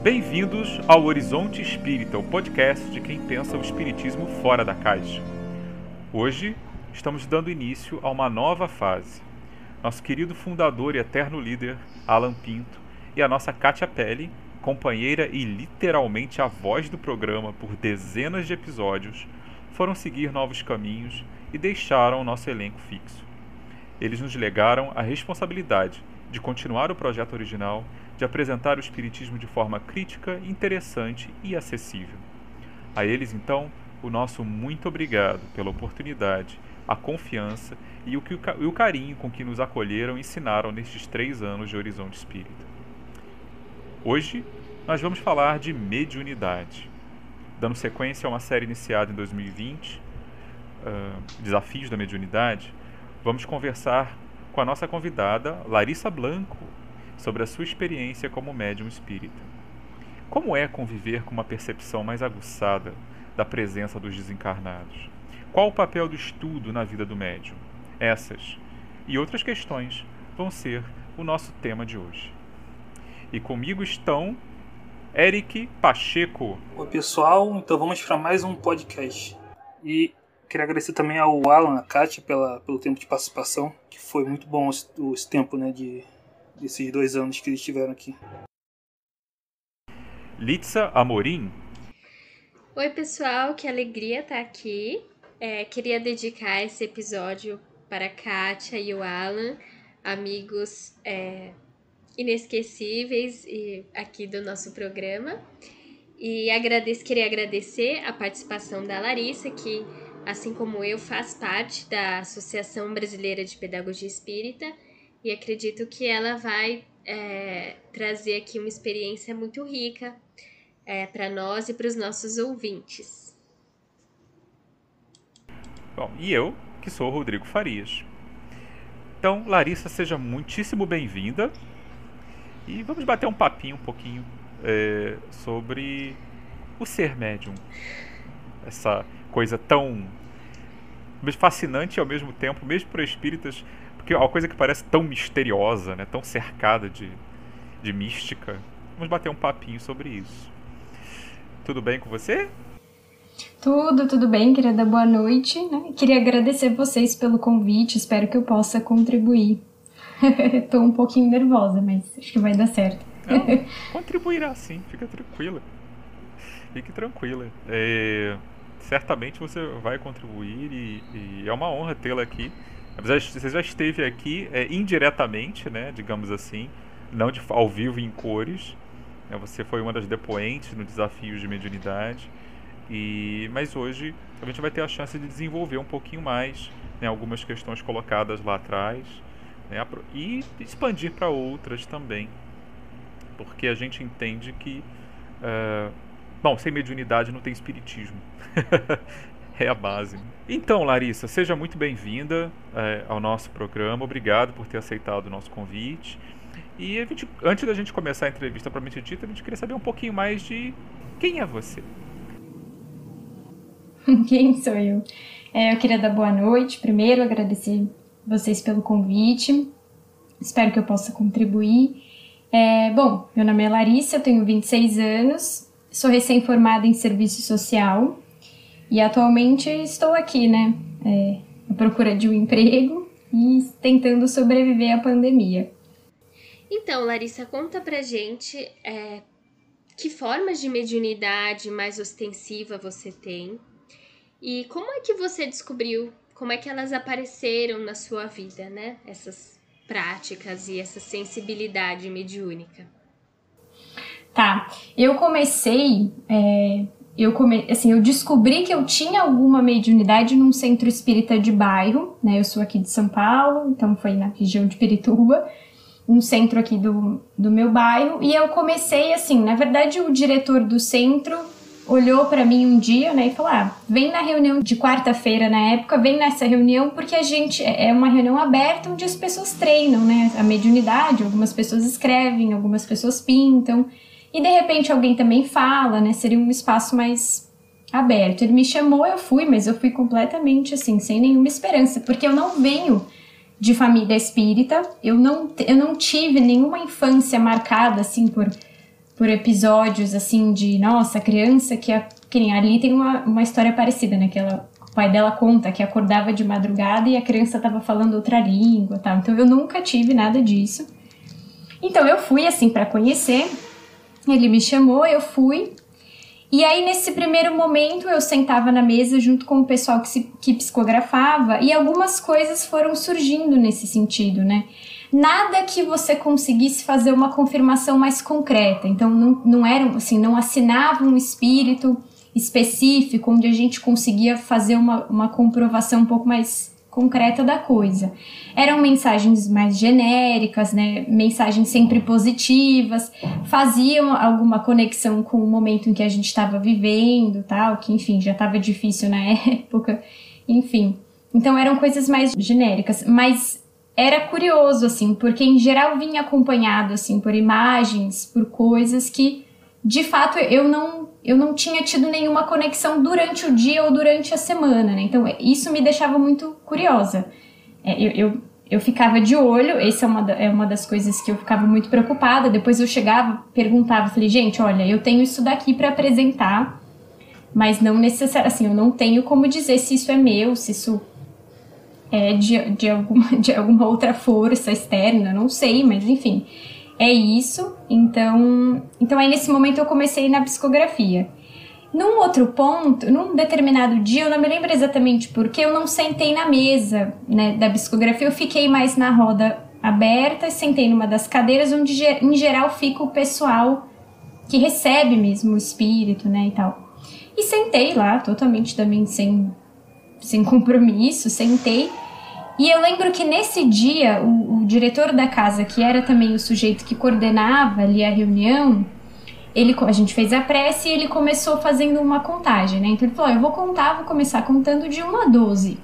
Bem-vindos ao Horizonte Espírita, o podcast de quem pensa o espiritismo fora da caixa. Hoje estamos dando início a uma nova fase. Nosso querido fundador e eterno líder, Alan Pinto, e a nossa Kátia Pelle, companheira e literalmente a voz do programa por dezenas de episódios, foram seguir novos caminhos e deixaram o nosso elenco fixo. Eles nos legaram a responsabilidade de continuar o projeto original, de apresentar o espiritismo de forma crítica, interessante e acessível. A eles, então, o nosso muito obrigado pela oportunidade, a confiança e o carinho com que nos acolheram e ensinaram nestes 3 anos de Horizonte Espírita. Hoje, nós vamos falar de mediunidade. Dando sequência a uma série iniciada em 2020, Desafios da Mediunidade, vamos conversar com a nossa convidada, Larissa Blanco, sobre a sua experiência como médium espírita. Como é conviver com uma percepção mais aguçada da presença dos desencarnados? Qual o papel do estudo na vida do médium? Essas e outras questões vão ser o nosso tema de hoje. E comigo estão Eric Pacheco. Oi pessoal, então vamos para mais um podcast. E queria agradecer também ao Alan, a Kátia, pelo tempo de participação, que foi muito bom esse tempo, né, desses 2 anos que eles estiveram aqui. Litsa Amorim. Oi pessoal, que alegria estar aqui. Queria dedicar esse episódio para a Kátia e o Alan, amigos inesquecíveis aqui do nosso programa. E queria agradecer a participação da Larissa, que, assim como eu, faz parte da Associação Brasileira de Pedagogia Espírita, e acredito que ela vai trazer aqui uma experiência muito rica para nós e para os nossos ouvintes. Bom, e eu, que sou o Rodrigo Farias. Então, Larissa, seja muitíssimo bem-vinda. E vamos bater um papinho um pouquinho sobre o ser médium. Essa coisa tão fascinante e ao mesmo tempo, mesmo para espíritas, porque é uma coisa que parece tão misteriosa, né? Tão cercada de mística. Vamos bater um papinho sobre isso. Tudo bem com você? Tudo bem, queria dar boa noite, né? Queria agradecer vocês pelo convite, espero que eu possa contribuir. Tô um pouquinho nervosa, mas acho que vai dar certo. Não, contribuirá sim, fica tranquila. Fique tranquila. Certamente você vai contribuir e é uma honra tê-la aqui. Você já esteve aqui indiretamente, né, digamos assim, não ao vivo em cores. Você foi uma das depoentes no Desafios de Mediunidade. Mas hoje a gente vai ter a chance de desenvolver um pouquinho mais, né, algumas questões colocadas lá atrás, né, e expandir para outras também. Porque a gente entende que sem mediunidade não tem espiritismo. É a base. Então, Larissa, seja muito bem-vinda ao nosso programa. Obrigado por ter aceitado o nosso convite. E antes da gente começar a entrevista propriamente dita, a gente queria saber um pouquinho mais de quem é você. Quem sou eu? Eu queria dar boa noite. Primeiro, agradecer vocês pelo convite. Espero que eu possa contribuir. Bom, meu nome é Larissa, eu tenho 26 anos, sou recém-formada em serviço social. E atualmente estou aqui, né, à procura de um emprego e tentando sobreviver à pandemia. Então, Larissa, conta pra gente que formas de mediunidade mais ostensiva você tem e como é que você descobriu, como é que elas apareceram na sua vida, né, essas práticas e essa sensibilidade mediúnica. Tá, eu comecei... Eu descobri que eu tinha alguma mediunidade num centro espírita de bairro, né? Eu sou aqui de São Paulo, então foi na região de Pirituba, um centro aqui do meu bairro, e eu comecei assim, na verdade o diretor do centro olhou pra mim um dia, né, e falou, vem na reunião de quarta-feira na época, vem nessa reunião, porque a gente, é uma reunião aberta onde as pessoas treinam, né, a mediunidade, algumas pessoas escrevem, algumas pessoas pintam, e de repente alguém também fala, né? Seria um espaço mais aberto. Ele me chamou, eu fui, mas eu fui completamente assim, sem nenhuma esperança, porque eu não venho de família espírita, eu não tive nenhuma infância marcada assim por por episódios, assim, de, nossa, a criança que nem ali tem uma história parecida, né? O pai dela conta que acordava de madrugada e a criança tava falando outra língua, tal. Então, eu nunca tive nada disso. Então, eu fui, assim, para conhecer. Ele me chamou, eu fui. E aí, nesse primeiro momento, eu sentava na mesa junto com o pessoal que psicografava e algumas coisas foram surgindo nesse sentido, né? Nada que você conseguisse fazer uma confirmação mais concreta. Então, não eram, assim, não assinava um espírito específico onde a gente conseguia fazer uma comprovação um pouco mais concreta da coisa. Eram mensagens mais genéricas, né? Mensagens sempre positivas, faziam alguma conexão com o momento em que a gente estava vivendo, tal, que, enfim, já estava difícil na época, enfim. Então, eram coisas mais genéricas, mas era curioso, assim, porque em geral vinha acompanhado, assim, por imagens, por coisas que, de fato, eu não tinha tido nenhuma conexão durante o dia ou durante a semana, né? Então, isso me deixava muito curiosa. Eu ficava de olho, essa é uma das coisas que eu ficava muito preocupada. Depois eu chegava, perguntava, falei, gente, olha, eu tenho isso daqui para apresentar, mas não necessariamente, assim, eu não tenho como dizer se isso é meu, se isso é de alguma outra força externa, não sei, mas enfim, é isso. Então aí nesse momento eu comecei na psicografia. Num outro ponto, num determinado dia, eu não me lembro exatamente porque eu não sentei na mesa, né, da psicografia, eu fiquei mais na roda aberta, sentei numa das cadeiras onde em geral fica o pessoal que recebe mesmo o espírito, né, e tal. E sentei lá, totalmente também sem compromisso, sentei. E eu lembro que nesse dia, o diretor da casa, que era também o sujeito que coordenava ali a reunião, a gente fez a prece e ele começou fazendo uma contagem, né? Então ele falou, vou começar contando de 1 a 12.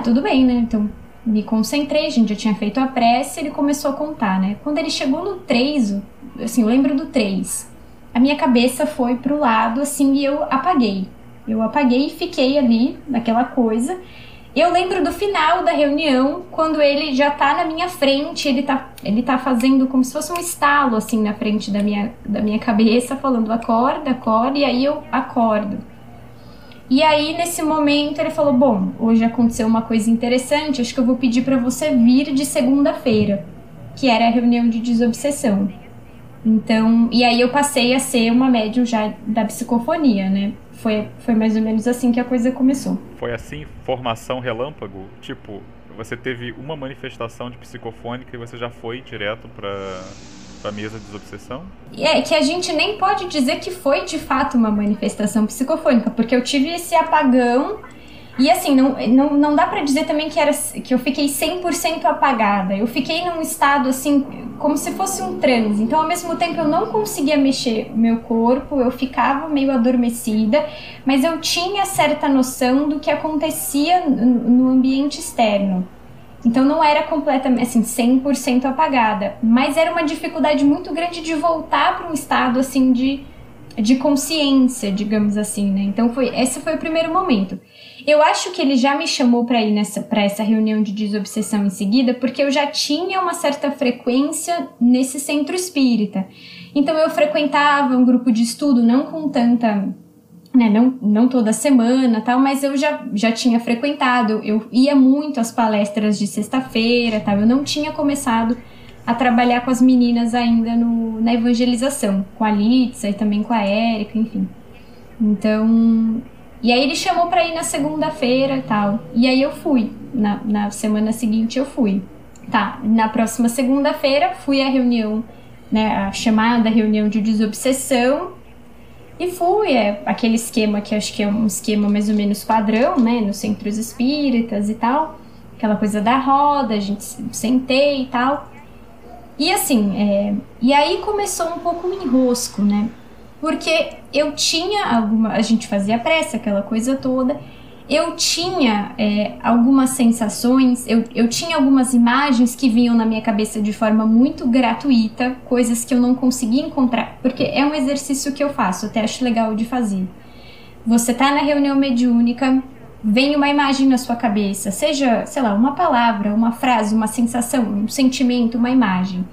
Tudo bem, né? Então me concentrei, a gente já tinha feito a prece, ele começou a contar, né? Quando ele chegou no 3, assim, eu lembro do 3, a minha cabeça foi pro lado, assim, e eu apaguei. Eu apaguei e fiquei ali, naquela coisa. Eu lembro do final da reunião, quando ele já tá na minha frente, ele tá fazendo como se fosse um estalo, assim, na frente da minha cabeça, falando, acorda, e aí eu acordo. E aí, nesse momento, ele falou, bom, hoje aconteceu uma coisa interessante, acho que eu vou pedir pra você vir de segunda-feira, que era a reunião de desobsessão. Então, e aí eu passei a ser uma médium já da psicofonia, né? Foi mais ou menos assim que a coisa começou. Foi assim, formação relâmpago? Tipo, você teve uma manifestação de psicofônica e você já foi direto pra mesa de desobsessão? É que a gente nem pode dizer que foi de fato uma manifestação psicofônica, porque eu tive esse apagão e assim, não dá pra dizer também que eu fiquei 100% apagada. Eu fiquei num estado assim, como se fosse um transe. Então, ao mesmo tempo, eu não conseguia mexer o meu corpo, eu ficava meio adormecida, mas eu tinha certa noção do que acontecia no ambiente externo. Então, não era completamente, assim, 100% apagada, mas era uma dificuldade muito grande de voltar para um estado, assim, de consciência, digamos assim, né? Então, esse foi o primeiro momento. Eu acho que ele já me chamou para ir para essa reunião de desobsessão em seguida, porque eu já tinha uma certa frequência nesse centro espírita. Então eu frequentava um grupo de estudo, não com tanta, né, não toda semana, tal, mas eu já tinha frequentado, eu ia muito às palestras de sexta-feira, tal. Eu não tinha começado a trabalhar com as meninas ainda na evangelização, com a Litsa e também com a Érica, enfim. Então, e aí ele chamou pra ir na segunda-feira e tal. E aí eu fui. Na semana seguinte eu fui. Tá, na próxima segunda-feira fui à reunião, né, a chamada reunião de desobsessão. E fui, aquele esquema que acho que é um esquema mais ou menos padrão, né, nos centros espíritas e tal. Aquela coisa da roda, a gente sentei e tal. E assim, e aí começou um pouco o enrosco, né? Porque eu tinha a gente fazia prece, aquela coisa toda, eu tinha algumas sensações, eu tinha algumas imagens que vinham na minha cabeça de forma muito gratuita, coisas que eu não conseguia encontrar, porque é um exercício que eu faço, até acho legal de fazer. Você tá na reunião mediúnica, vem uma imagem na sua cabeça, seja, sei lá, uma palavra, uma frase, uma sensação, um sentimento, uma imagem.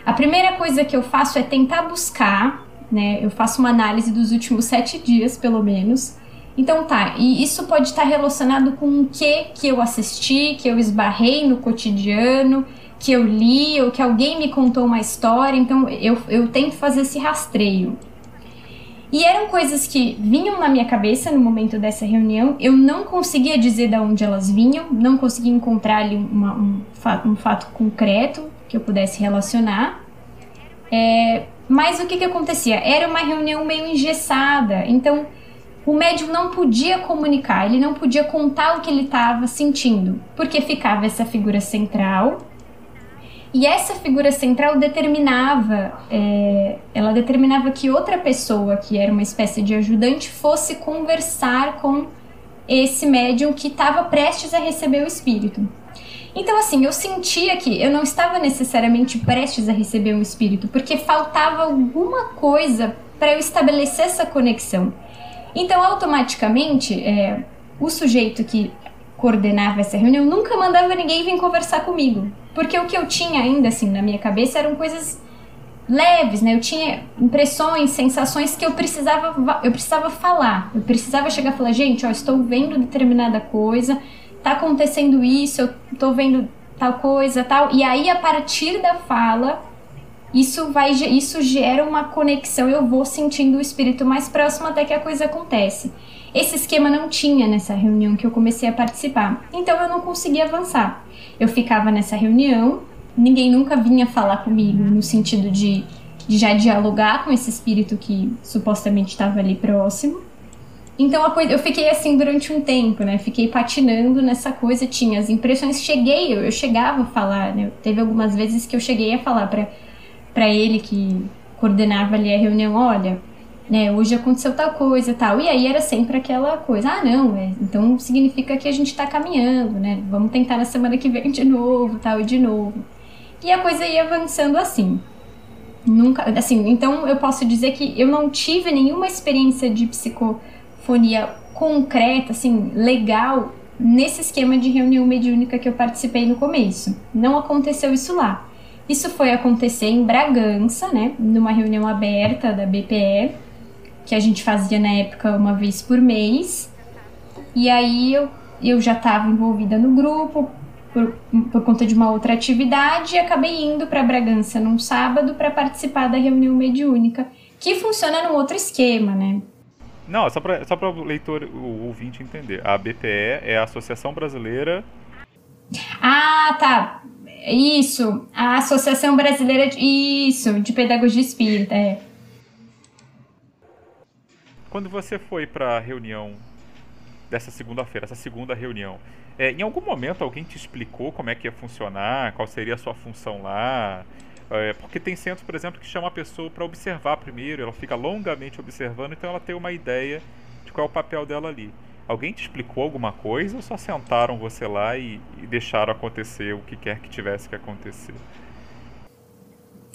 A primeira coisa que eu faço é tentar buscar, né? Eu faço uma análise dos últimos 7 dias, pelo menos. Então tá, e isso pode estar relacionado com o que eu assisti, que eu esbarrei no cotidiano, que eu li, ou que alguém me contou uma história. Então eu tento fazer esse rastreio. E eram coisas que vinham na minha cabeça no momento dessa reunião, eu não conseguia dizer de onde elas vinham, não conseguia encontrar ali um fato concreto que eu pudesse relacionar. Mas o que acontecia? Era uma reunião meio engessada, então o médium não podia comunicar, ele não podia contar o que ele estava sentindo, porque ficava essa figura central. E essa figura central determinava que outra pessoa, que era uma espécie de ajudante, fosse conversar com esse médium que estava prestes a receber o espírito. Então, assim, eu sentia que eu não estava necessariamente prestes a receber um espírito, porque faltava alguma coisa para eu estabelecer essa conexão. Então, automaticamente, o sujeito que coordenava essa reunião nunca mandava ninguém vir conversar comigo. Porque o que eu tinha ainda, assim, na minha cabeça eram coisas leves, né? Eu tinha impressões, sensações que eu precisava falar. Eu precisava chegar e falar, gente, ó, estou vendo determinada coisa, tá acontecendo isso, eu tô vendo tal coisa, tal. E aí, a partir da fala, isso gera uma conexão, eu vou sentindo o espírito mais próximo até que a coisa acontece. Esse esquema não tinha nessa reunião que eu comecei a participar, então eu não conseguia avançar. Eu ficava nessa reunião, ninguém nunca vinha falar comigo no sentido de já dialogar com esse espírito que supostamente estava ali próximo. Então eu fiquei assim durante um tempo, né? Fiquei patinando nessa coisa, tinha as impressões, eu chegava a falar, né? Teve algumas vezes que eu cheguei a falar para ele que coordenava ali a reunião, olha, né, hoje aconteceu tal coisa, tal, e aí era sempre aquela coisa, então significa que a gente tá caminhando, né, vamos tentar na semana que vem de novo, tal, e de novo. E a coisa ia avançando assim. Nunca, assim, então eu posso dizer que eu não tive nenhuma experiência de psicofonia concreta, assim, legal, nesse esquema de reunião mediúnica que eu participei no começo. Não aconteceu isso lá. Isso foi acontecer em Bragança, né, numa reunião aberta da BPE, que a gente fazia na época uma vez por mês. E aí eu já estava envolvida no grupo por conta de uma outra atividade e acabei indo para Bragança num sábado para participar da reunião mediúnica, que funciona num outro esquema, né? Não, só para o leitor, o ouvinte entender. A BPE é a Associação Brasileira... Ah, tá. Isso. A Associação Brasileira de Pedagogia Espírita, Quando você foi para a reunião dessa segunda-feira, essa segunda reunião, em algum momento alguém te explicou como é que ia funcionar, qual seria a sua função lá? Porque tem centros, por exemplo, que chamam a pessoa para observar primeiro, ela fica longamente observando, então ela tem uma ideia de qual é o papel dela ali. Alguém te explicou alguma coisa ou só sentaram você lá e deixaram acontecer o que quer que tivesse que acontecer?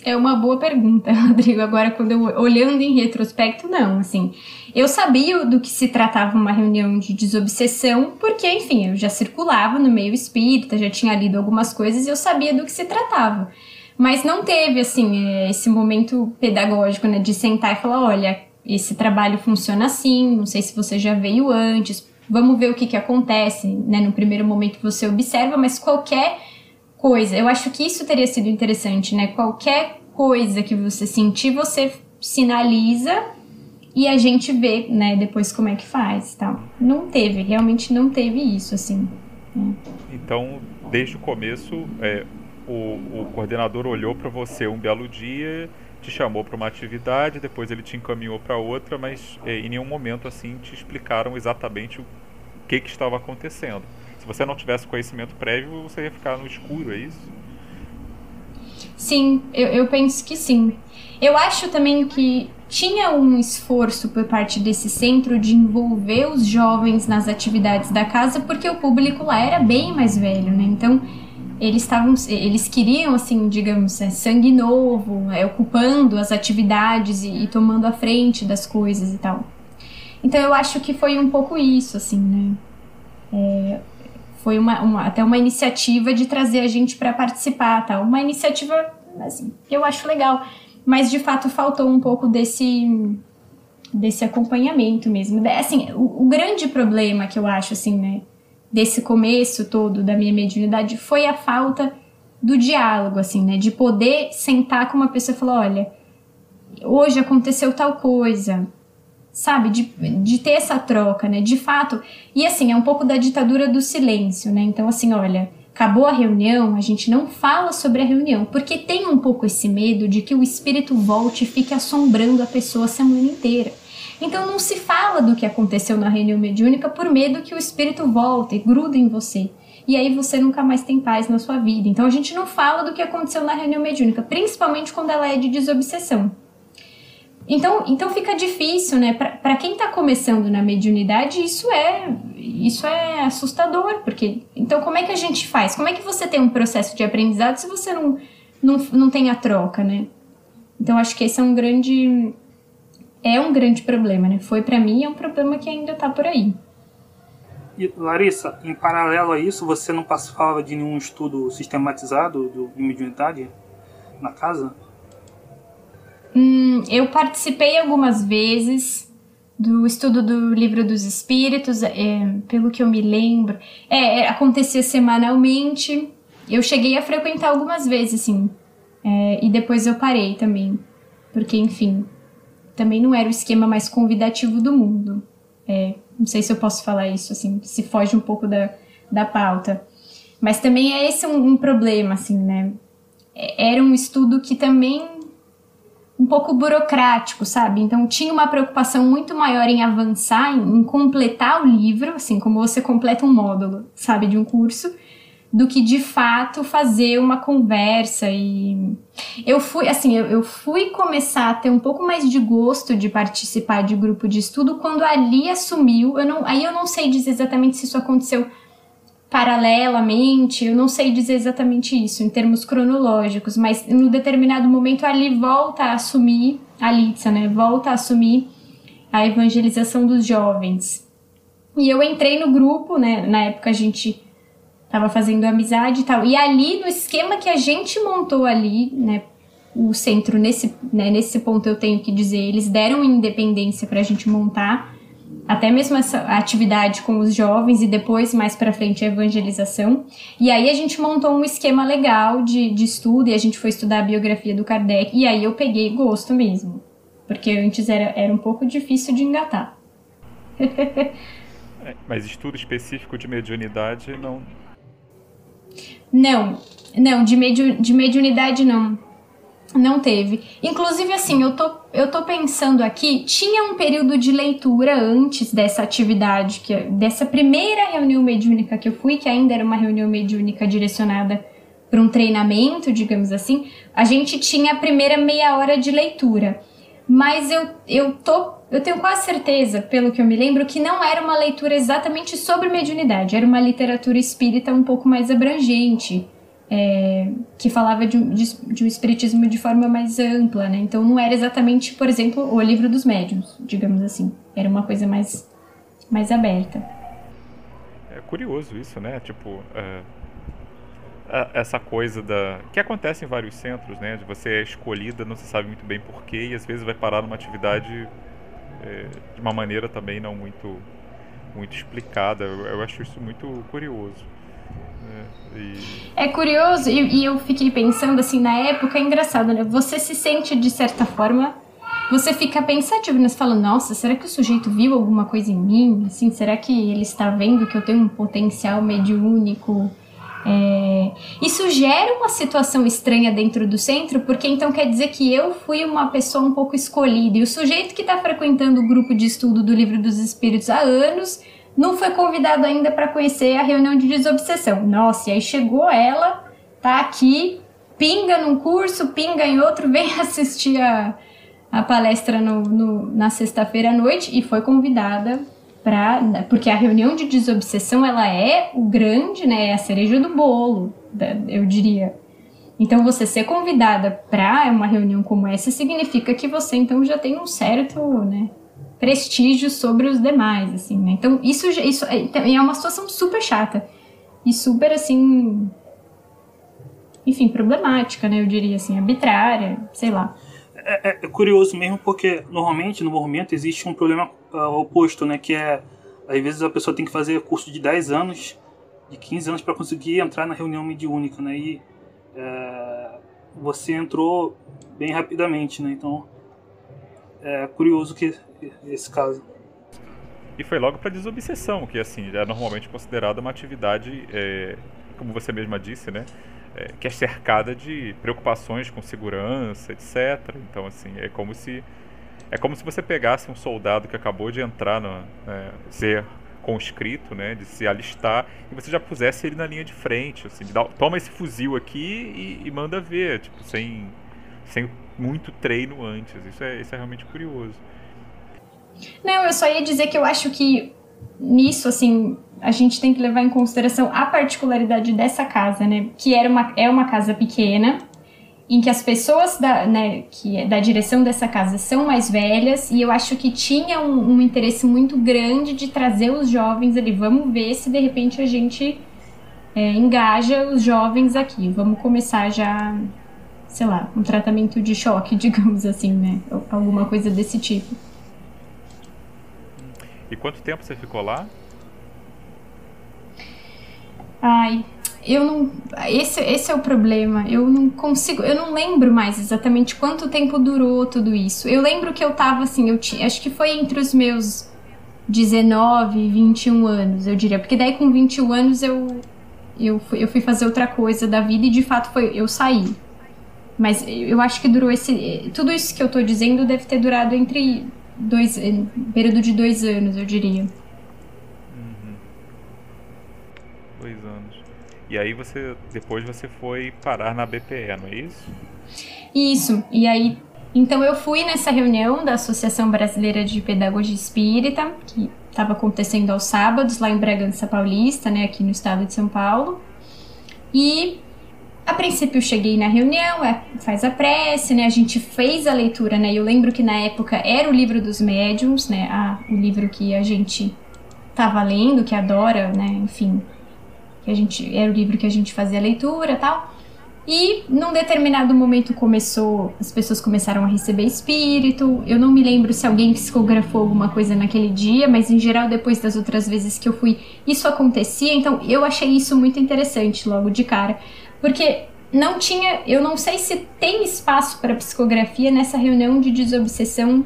É uma boa pergunta, Rodrigo. Agora, olhando em retrospecto, não, assim, eu sabia do que se tratava uma reunião de desobsessão, porque, enfim, eu já circulava no meio espírita, já tinha lido algumas coisas e eu sabia do que se tratava. Mas não teve, assim, esse momento pedagógico, né, de sentar e falar, olha, esse trabalho funciona assim, não sei se você já veio antes, vamos ver o que acontece, né, no primeiro momento você observa, mas qualquer coisa, eu acho que isso teria sido interessante, né? Qualquer coisa que você sentir, você sinaliza e a gente vê, né, depois como é que faz, tal. Não teve, realmente não teve isso, assim. Né? Então, desde o começo, o coordenador olhou para você um belo dia, te chamou para uma atividade, depois ele te encaminhou para outra, mas em nenhum momento, assim, te explicaram exatamente o que estava acontecendo. Se você não tivesse conhecimento prévio, você ia ficar no escuro, é isso? Sim, eu penso que sim. Eu acho também que tinha um esforço por parte desse centro de envolver os jovens nas atividades da casa, porque o público lá era bem mais velho, né? Então, eles queriam, assim, digamos, sangue novo, ocupando as atividades e tomando a frente das coisas e tal. Então, eu acho que foi um pouco isso, assim, né? Foi até uma iniciativa de trazer a gente para participar, tal. Uma iniciativa assim. Eu acho legal, mas de fato faltou um pouco desse acompanhamento mesmo. Assim, o grande problema que eu acho, assim, né, desse começo todo da minha mediunidade foi a falta do diálogo, assim, né, de poder sentar com uma pessoa e falar, olha, hoje aconteceu tal coisa, sabe, de ter essa troca, né, de fato, e assim, é um pouco da ditadura do silêncio, né, então assim, olha, acabou a reunião, a gente não fala sobre a reunião, porque tem um pouco esse medo de que o espírito volte e fique assombrando a pessoa a semana inteira. Então não se fala do que aconteceu na reunião mediúnica por medo que o espírito volte e grude em você. E aí você nunca mais tem paz na sua vida. Então a gente não fala do que aconteceu na reunião mediúnica, principalmente quando ela é de desobsessão. Então fica difícil, né? Para quem está começando na mediunidade, isso é assustador, porque então como é que a gente faz? Como é que você tem um processo de aprendizado se você não tem a troca, né? Então acho que esse é um grande problema, né? Foi para mim, é um problema que ainda está por aí. E, Larissa, em paralelo a isso, você não participava de nenhum estudo sistematizado de mediunidade na casa? Eu participei algumas vezes do estudo do Livro dos Espíritos, pelo que eu me lembro. Acontecia semanalmente. Eu cheguei a frequentar algumas vezes, assim. E depois eu parei também. Porque, enfim, também não era o esquema mais convidativo do mundo. Não sei se eu posso falar isso, assim, se foge um pouco da pauta. Mas também é esse um problema, assim, né? Era um estudo que também um pouco burocrático, sabe? Então tinha uma preocupação muito maior em avançar, em completar o livro, assim, como você completa um módulo, sabe, de um curso, do que de fato fazer uma conversa. E eu fui começar a ter um pouco mais de gosto de participar de grupo de estudo quando a Ali assumiu. Aí eu não sei dizer exatamente se isso aconteceu paralelamente, eu não sei dizer exatamente isso em termos cronológicos, mas em um determinado momento a Ali volta a assumir, a Litsa, né, volta a assumir a evangelização dos jovens. E eu entrei no grupo, né, na época a gente tava fazendo amizade e tal, e ali no esquema que a gente montou ali, né, o centro, nesse ponto eu tenho que dizer, eles deram independência pra gente montar, até mesmo essa atividade com os jovens e depois, mais pra frente, a evangelização. E aí a gente montou um esquema legal de estudo e a gente foi estudar a biografia do Kardec. E aí eu peguei gosto mesmo, porque antes era um pouco difícil de engatar. Mas estudo específico de mediunidade não? Não, de mediunidade não teve. Inclusive, assim, eu tô pensando aqui, tinha um período de leitura antes dessa atividade, dessa primeira reunião mediúnica que eu fui, que ainda era uma reunião mediúnica direcionada para um treinamento, digamos assim. A gente tinha a primeira meia hora de leitura. Mas eu tenho quase certeza, pelo que eu me lembro, que não era uma leitura exatamente sobre mediunidade, era uma literatura espírita um pouco mais abrangente. Que falava de um espiritismo de forma mais ampla, né? Então não era exatamente, por exemplo, o Livro dos Médiuns, digamos assim. Era uma coisa mais aberta. É curioso isso, né? Tipo, essa coisa que acontece em vários centros, né? De você é escolhida, não se sabe muito bem porquê, e às vezes vai parar numa atividade de uma maneira também não muito explicada. Eu acho isso muito curioso. É curioso, e eu fiquei pensando assim, na época é engraçado, né? Você se sente de certa forma, você fica pensativo, né? Você fala, nossa, será que o sujeito viu alguma coisa em mim? Assim, será que ele está vendo que eu tenho um potencial mediúnico? Isso gera uma situação estranha dentro do centro, porque então quer dizer que eu fui uma pessoa um pouco escolhida, e o sujeito que está frequentando o grupo de estudo do Livro dos Espíritos há anos não foi convidado ainda para conhecer a reunião de desobsessão. Nossa, e aí chegou ela, tá aqui, pinga num curso, pinga em outro, vem assistir a palestra na sexta-feira à noite e foi convidada porque a reunião de desobsessão, ela é o grande, né, é a cereja do bolo, eu diria. Então, você ser convidada para uma reunião como essa significa que você, então, já tem um certo, né, prestígio sobre os demais, assim, né? Então, isso é uma situação super chata e super, assim, enfim, problemática, né? Eu diria assim, arbitrária, sei lá. É curioso mesmo, porque normalmente no movimento existe um problema oposto, né? Que é, às vezes a pessoa tem que fazer curso de 10 anos, de 15 anos para conseguir entrar na reunião mediúnica, né? E você entrou bem rapidamente, né? Então é curioso que esse caso. E foi logo para desobsessão, que assim é normalmente considerada uma atividade, como você mesma disse, né? Que é cercada de preocupações com segurança, etc. Então assim é como se você pegasse um soldado que acabou de entrar ser conscrito, né, de se alistar, e você já pusesse ele na linha de frente, assim, toma esse fuzil aqui e manda ver, tipo, sem muito treino antes. Isso é realmente curioso. Não, eu só ia dizer que eu acho que nisso, assim, a gente tem que levar em consideração a particularidade dessa casa, né, que é uma casa pequena, em que as pessoas da direção dessa casa são mais velhas, e eu acho que tinha um interesse muito grande de trazer os jovens ali. Vamos ver se de repente a gente engaja os jovens aqui. Vamos começar já, sei lá, um tratamento de choque, digamos assim, né? Alguma coisa desse tipo. E quanto tempo você ficou lá? Ai... Esse é o problema. Eu não lembro mais exatamente quanto tempo durou tudo isso. Eu lembro que eu tava assim, acho que foi entre os meus 19 e 21 anos, eu diria. Porque daí com 21 anos eu fui fazer outra coisa da vida e de fato eu saí. Mas eu acho que durou tudo isso que eu tô dizendo deve ter durado entre período de 2 anos, eu diria. 2 anos. E aí depois você foi parar na BPE, não é isso? Isso. E aí, então eu fui nessa reunião da Associação Brasileira de Pedagogia Espírita, que estava acontecendo aos sábados lá em Bragança Paulista, né, aqui no estado de São Paulo. E a princípio eu cheguei na reunião, faz a prece, né, a gente fez a leitura, né, eu lembro que na época era o livro dos médiuns, né, o livro que a gente estava lendo, que adora, né, enfim... era o livro que a gente fazia a leitura e tal. E num determinado momento as pessoas começaram a receber espírito. Eu não me lembro se alguém psicografou alguma coisa naquele dia, mas em geral depois das outras vezes que eu fui, isso acontecia. Então eu achei isso muito interessante logo de cara, porque eu não sei se tem espaço para psicografia nessa reunião de desobsessão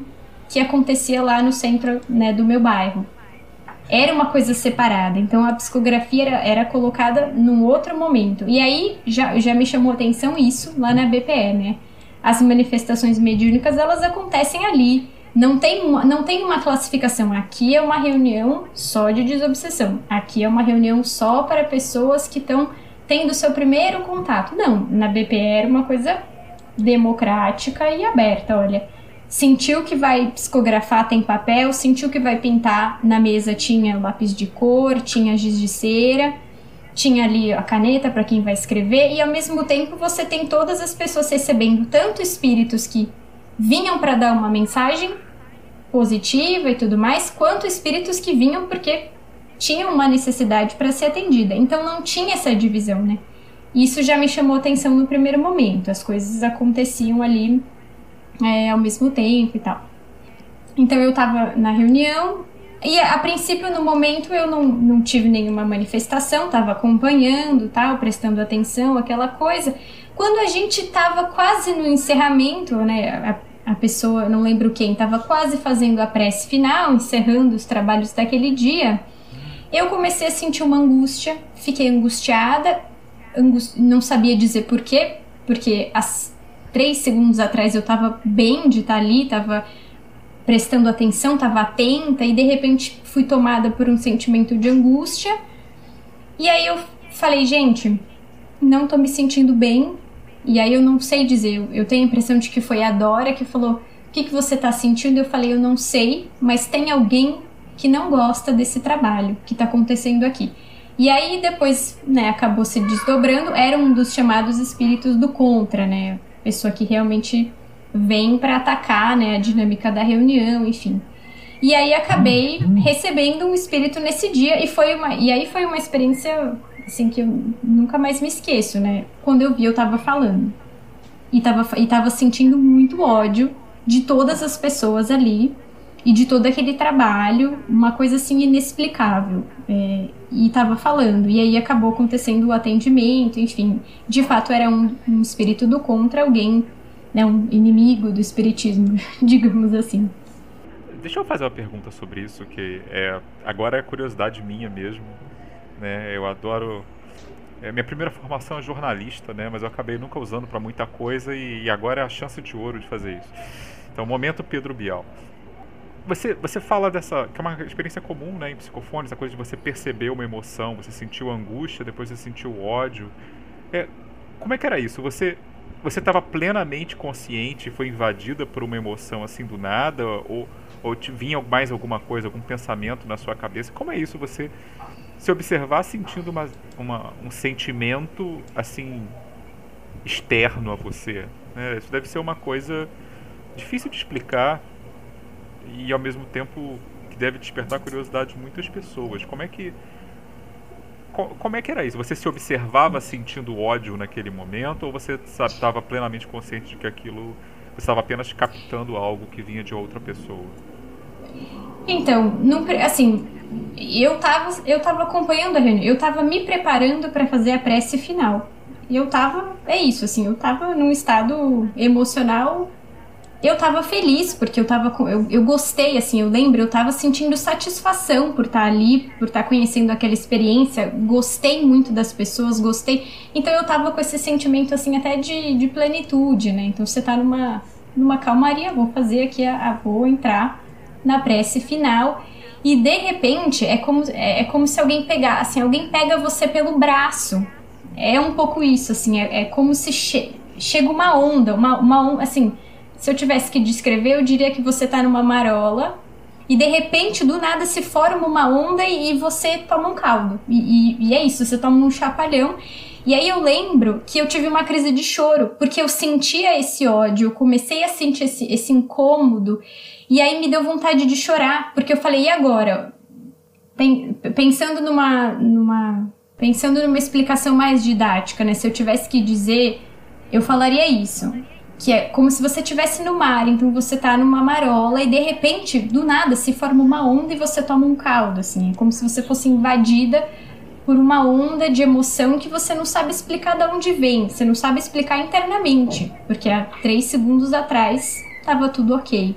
que acontecia lá no centro, né, do meu bairro. Era uma coisa separada, então a psicografia era colocada num outro momento. E aí já me chamou a atenção isso lá na BPE, né? As manifestações mediúnicas, elas acontecem ali. Não tem uma classificação. Aqui é uma reunião só de desobsessão. Aqui é uma reunião só para pessoas que estão tendo seu primeiro contato. Não, na BPE era uma coisa democrática e aberta, olha. Sentiu que vai psicografar, tem papel. Sentiu que vai pintar, na mesa tinha lápis de cor, tinha giz de cera, tinha ali a caneta para quem vai escrever. E ao mesmo tempo você tem todas as pessoas recebendo tanto espíritos que vinham para dar uma mensagem positiva e tudo mais, quanto espíritos que vinham porque tinham uma necessidade para ser atendida. Então não tinha essa divisão, né? Isso já me chamou atenção no primeiro momento. As coisas aconteciam ali ao mesmo tempo e tal. Então eu tava na reunião e a princípio no momento eu não tive nenhuma manifestação, tava acompanhando, tal, prestando atenção, aquela coisa. Quando a gente tava quase no encerramento, né, a pessoa, não lembro quem, tava quase fazendo a prece final, encerrando os trabalhos daquele dia, eu comecei a sentir uma angústia, fiquei angustiada, não sabia dizer por quê, porque 3 segundos atrás eu tava bem de estar ali, tava prestando atenção, tava atenta e de repente fui tomada por um sentimento de angústia. E aí eu falei, gente, não tô me sentindo bem. E aí eu não sei dizer, eu tenho a impressão de que foi a Dora que falou, o que você tá sentindo? Eu falei, eu não sei, mas tem alguém que não gosta desse trabalho que tá acontecendo aqui. E aí depois, né, acabou se desdobrando, era um dos chamados espíritos do contra, né? Pessoa que realmente vem para atacar, né, a dinâmica da reunião, enfim. E aí acabei recebendo um espírito nesse dia e aí foi uma experiência assim, que eu nunca mais me esqueço, né? Quando eu vi, eu tava falando. E tava sentindo muito ódio de todas as pessoas ali e de todo aquele trabalho, uma coisa assim inexplicável. E tava falando. E aí acabou acontecendo o atendimento, enfim. De fato, era um espírito do contra, alguém, né, um inimigo do espiritismo, digamos assim. Deixa eu fazer uma pergunta sobre isso, que agora é curiosidade minha mesmo, né? Eu adoro... minha primeira formação é jornalista, né? Mas eu acabei nunca usando para muita coisa e agora é a chance de ouro de fazer isso. Então, momento Pedro Bial. Você fala dessa... que é uma experiência comum, né, em psicofone, essa coisa de você perceber uma emoção, você sentiu angústia, depois você sentiu ódio. Como é que era isso? Você estava plenamente consciente e foi invadida por uma emoção assim do nada? Ou te vinha mais alguma coisa, algum pensamento na sua cabeça? Como é isso, você se observar sentindo um sentimento assim externo a você, né? Isso deve ser uma coisa difícil de explicar e ao mesmo tempo que deve despertar a curiosidade de muitas pessoas. Como é que era isso? Você se observava sentindo ódio naquele momento ou você estava plenamente consciente de que aquilo, você estava apenas captando algo que vinha de outra pessoa? Então, assim, eu tava acompanhando a reunião, eu tava me preparando para fazer a prece final. E eu tava num estado emocional. Eu tava feliz, porque eu gostei, assim, eu lembro, eu tava sentindo satisfação por estar ali, por estar conhecendo aquela experiência, gostei muito das pessoas, gostei, então eu tava com esse sentimento, assim, até de plenitude, né, então você tá numa calmaria, vou fazer aqui, vou entrar na prece final, e de repente, é como se alguém pegar, assim, alguém pega você pelo braço, é um pouco isso, assim, é como se chega uma onda, assim... Se eu tivesse que descrever, eu diria que você tá numa marola e de repente, do nada, se forma uma onda e você toma um caldo. E é isso, você toma um chapalhão. E aí eu lembro que eu tive uma crise de choro, porque eu sentia esse ódio, eu comecei a sentir esse incômodo, e aí me deu vontade de chorar, porque eu falei, e agora? Pensando numa explicação mais didática, né? Se eu tivesse que dizer, eu falaria isso. Que é como se você estivesse no mar, então você tá numa marola e de repente, do nada, se forma uma onda e você toma um caldo, assim. É como se você fosse invadida por uma onda de emoção que você não sabe explicar de onde vem, você não sabe explicar internamente, porque há 3 segundos atrás tava tudo ok.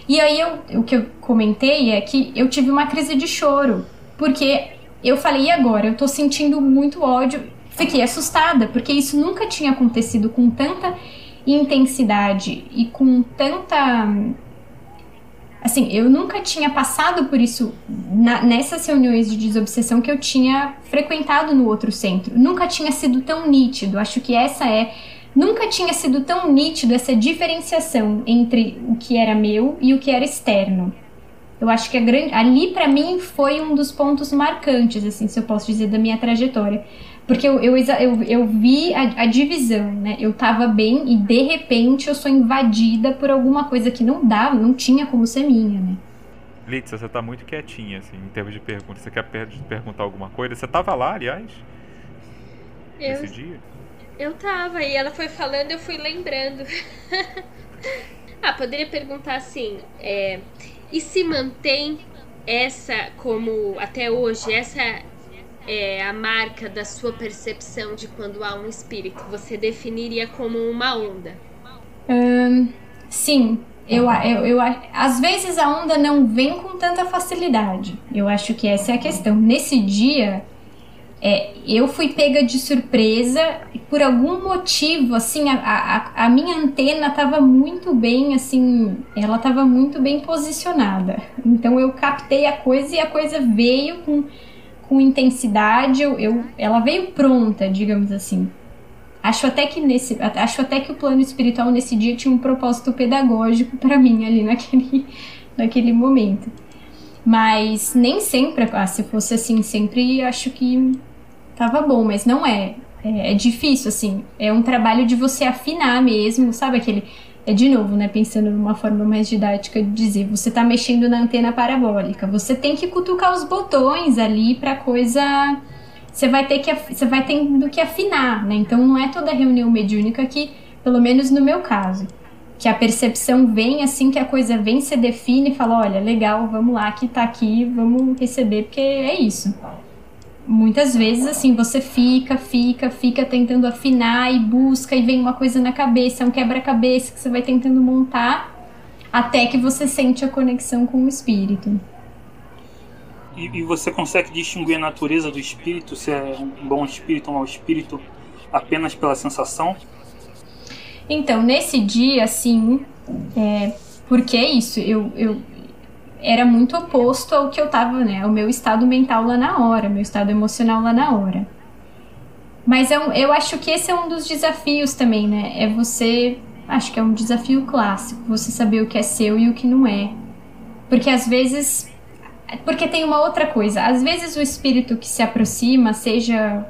E aí o que eu comentei é que eu tive uma crise de choro, porque eu falei, e agora? Eu tô sentindo muito ódio, fiquei assustada, porque isso nunca tinha acontecido com tanta intensidade e com tanta... Assim, eu nunca tinha passado por isso nessas reuniões de desobsessão que eu tinha frequentado no outro centro. Nunca tinha sido tão nítido, acho que nunca tinha sido tão nítido essa diferenciação entre o que era meu e o que era externo. Eu acho que ali pra mim foi um dos pontos marcantes, assim, se eu posso dizer, da minha trajetória. Porque eu vi a divisão, né? Eu tava bem e de repente eu sou invadida por alguma coisa que não tinha como ser minha, né? Lídia, você tá muito quietinha, assim, em termos de perguntas. Você quer perguntar alguma coisa? Você tava lá, aliás? Nesse dia? Eu tava, e ela foi falando, eu fui lembrando. Poderia perguntar assim, e se mantém essa, como até hoje, essa é a marca da sua percepção de quando há um espírito? Você definiria como uma onda? Sim, às vezes a onda não vem com tanta facilidade. Eu acho que essa é a questão. Nesse dia, eu fui pega de surpresa e por algum motivo, assim, a minha antena estava muito bem, assim, ela estava muito bem posicionada. Então eu captei a coisa e a coisa veio com intensidade, ela veio pronta, digamos assim. Acho até que o plano espiritual nesse dia tinha um propósito pedagógico para mim ali naquele momento. Mas nem sempre, se fosse assim, sempre acho que tava bom, mas não é. É difícil, assim. É um trabalho de você afinar mesmo, sabe aquele... de novo, né, pensando numa forma mais didática de dizer, você tá mexendo na antena parabólica, você tem que cutucar os botões ali pra coisa você vai tendo que afinar, né? Então não é toda reunião mediúnica que, pelo menos no meu caso, que a percepção vem assim que a coisa vem, se define e fala, olha, legal, vamos lá, que tá aqui, vamos receber, porque é isso. Muitas vezes, assim, você fica tentando afinar e busca e vem uma coisa na cabeça, é um quebra-cabeça que você vai tentando montar até que você sente a conexão com o espírito. E você consegue distinguir a natureza do espírito, se é um bom espírito ou um mau espírito, apenas pela sensação? Então, nesse dia, assim, porque é isso, eu era muito oposto ao que eu tava, né, ao meu estado mental lá na hora, meu estado emocional lá na hora. Mas eu acho que esse é um dos desafios também, né, acho que é um desafio clássico, você saber o que é seu e o que não é. Porque tem uma outra coisa, às vezes o espírito que se aproxima, seja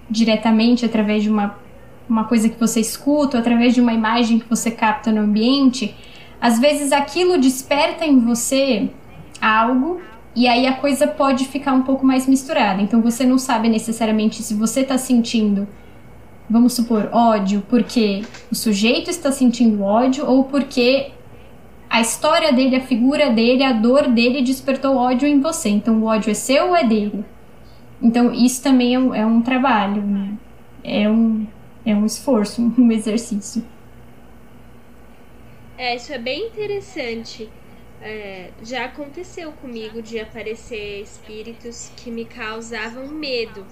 diretamente através de uma coisa que você escuta, ou através de uma imagem que você capta no ambiente, às vezes aquilo desperta em você algo e aí a coisa pode ficar um pouco mais misturada. Então você não sabe necessariamente se você está sentindo, vamos supor, ódio porque o sujeito está sentindo ódio ou porque a história dele, a figura dele, a dor dele despertou ódio em você. Então o ódio é seu ou é dele? Então isso também é um trabalho, né? É um esforço, um exercício. Isso é bem interessante. Já aconteceu comigo de aparecer espíritos que me causavam medo.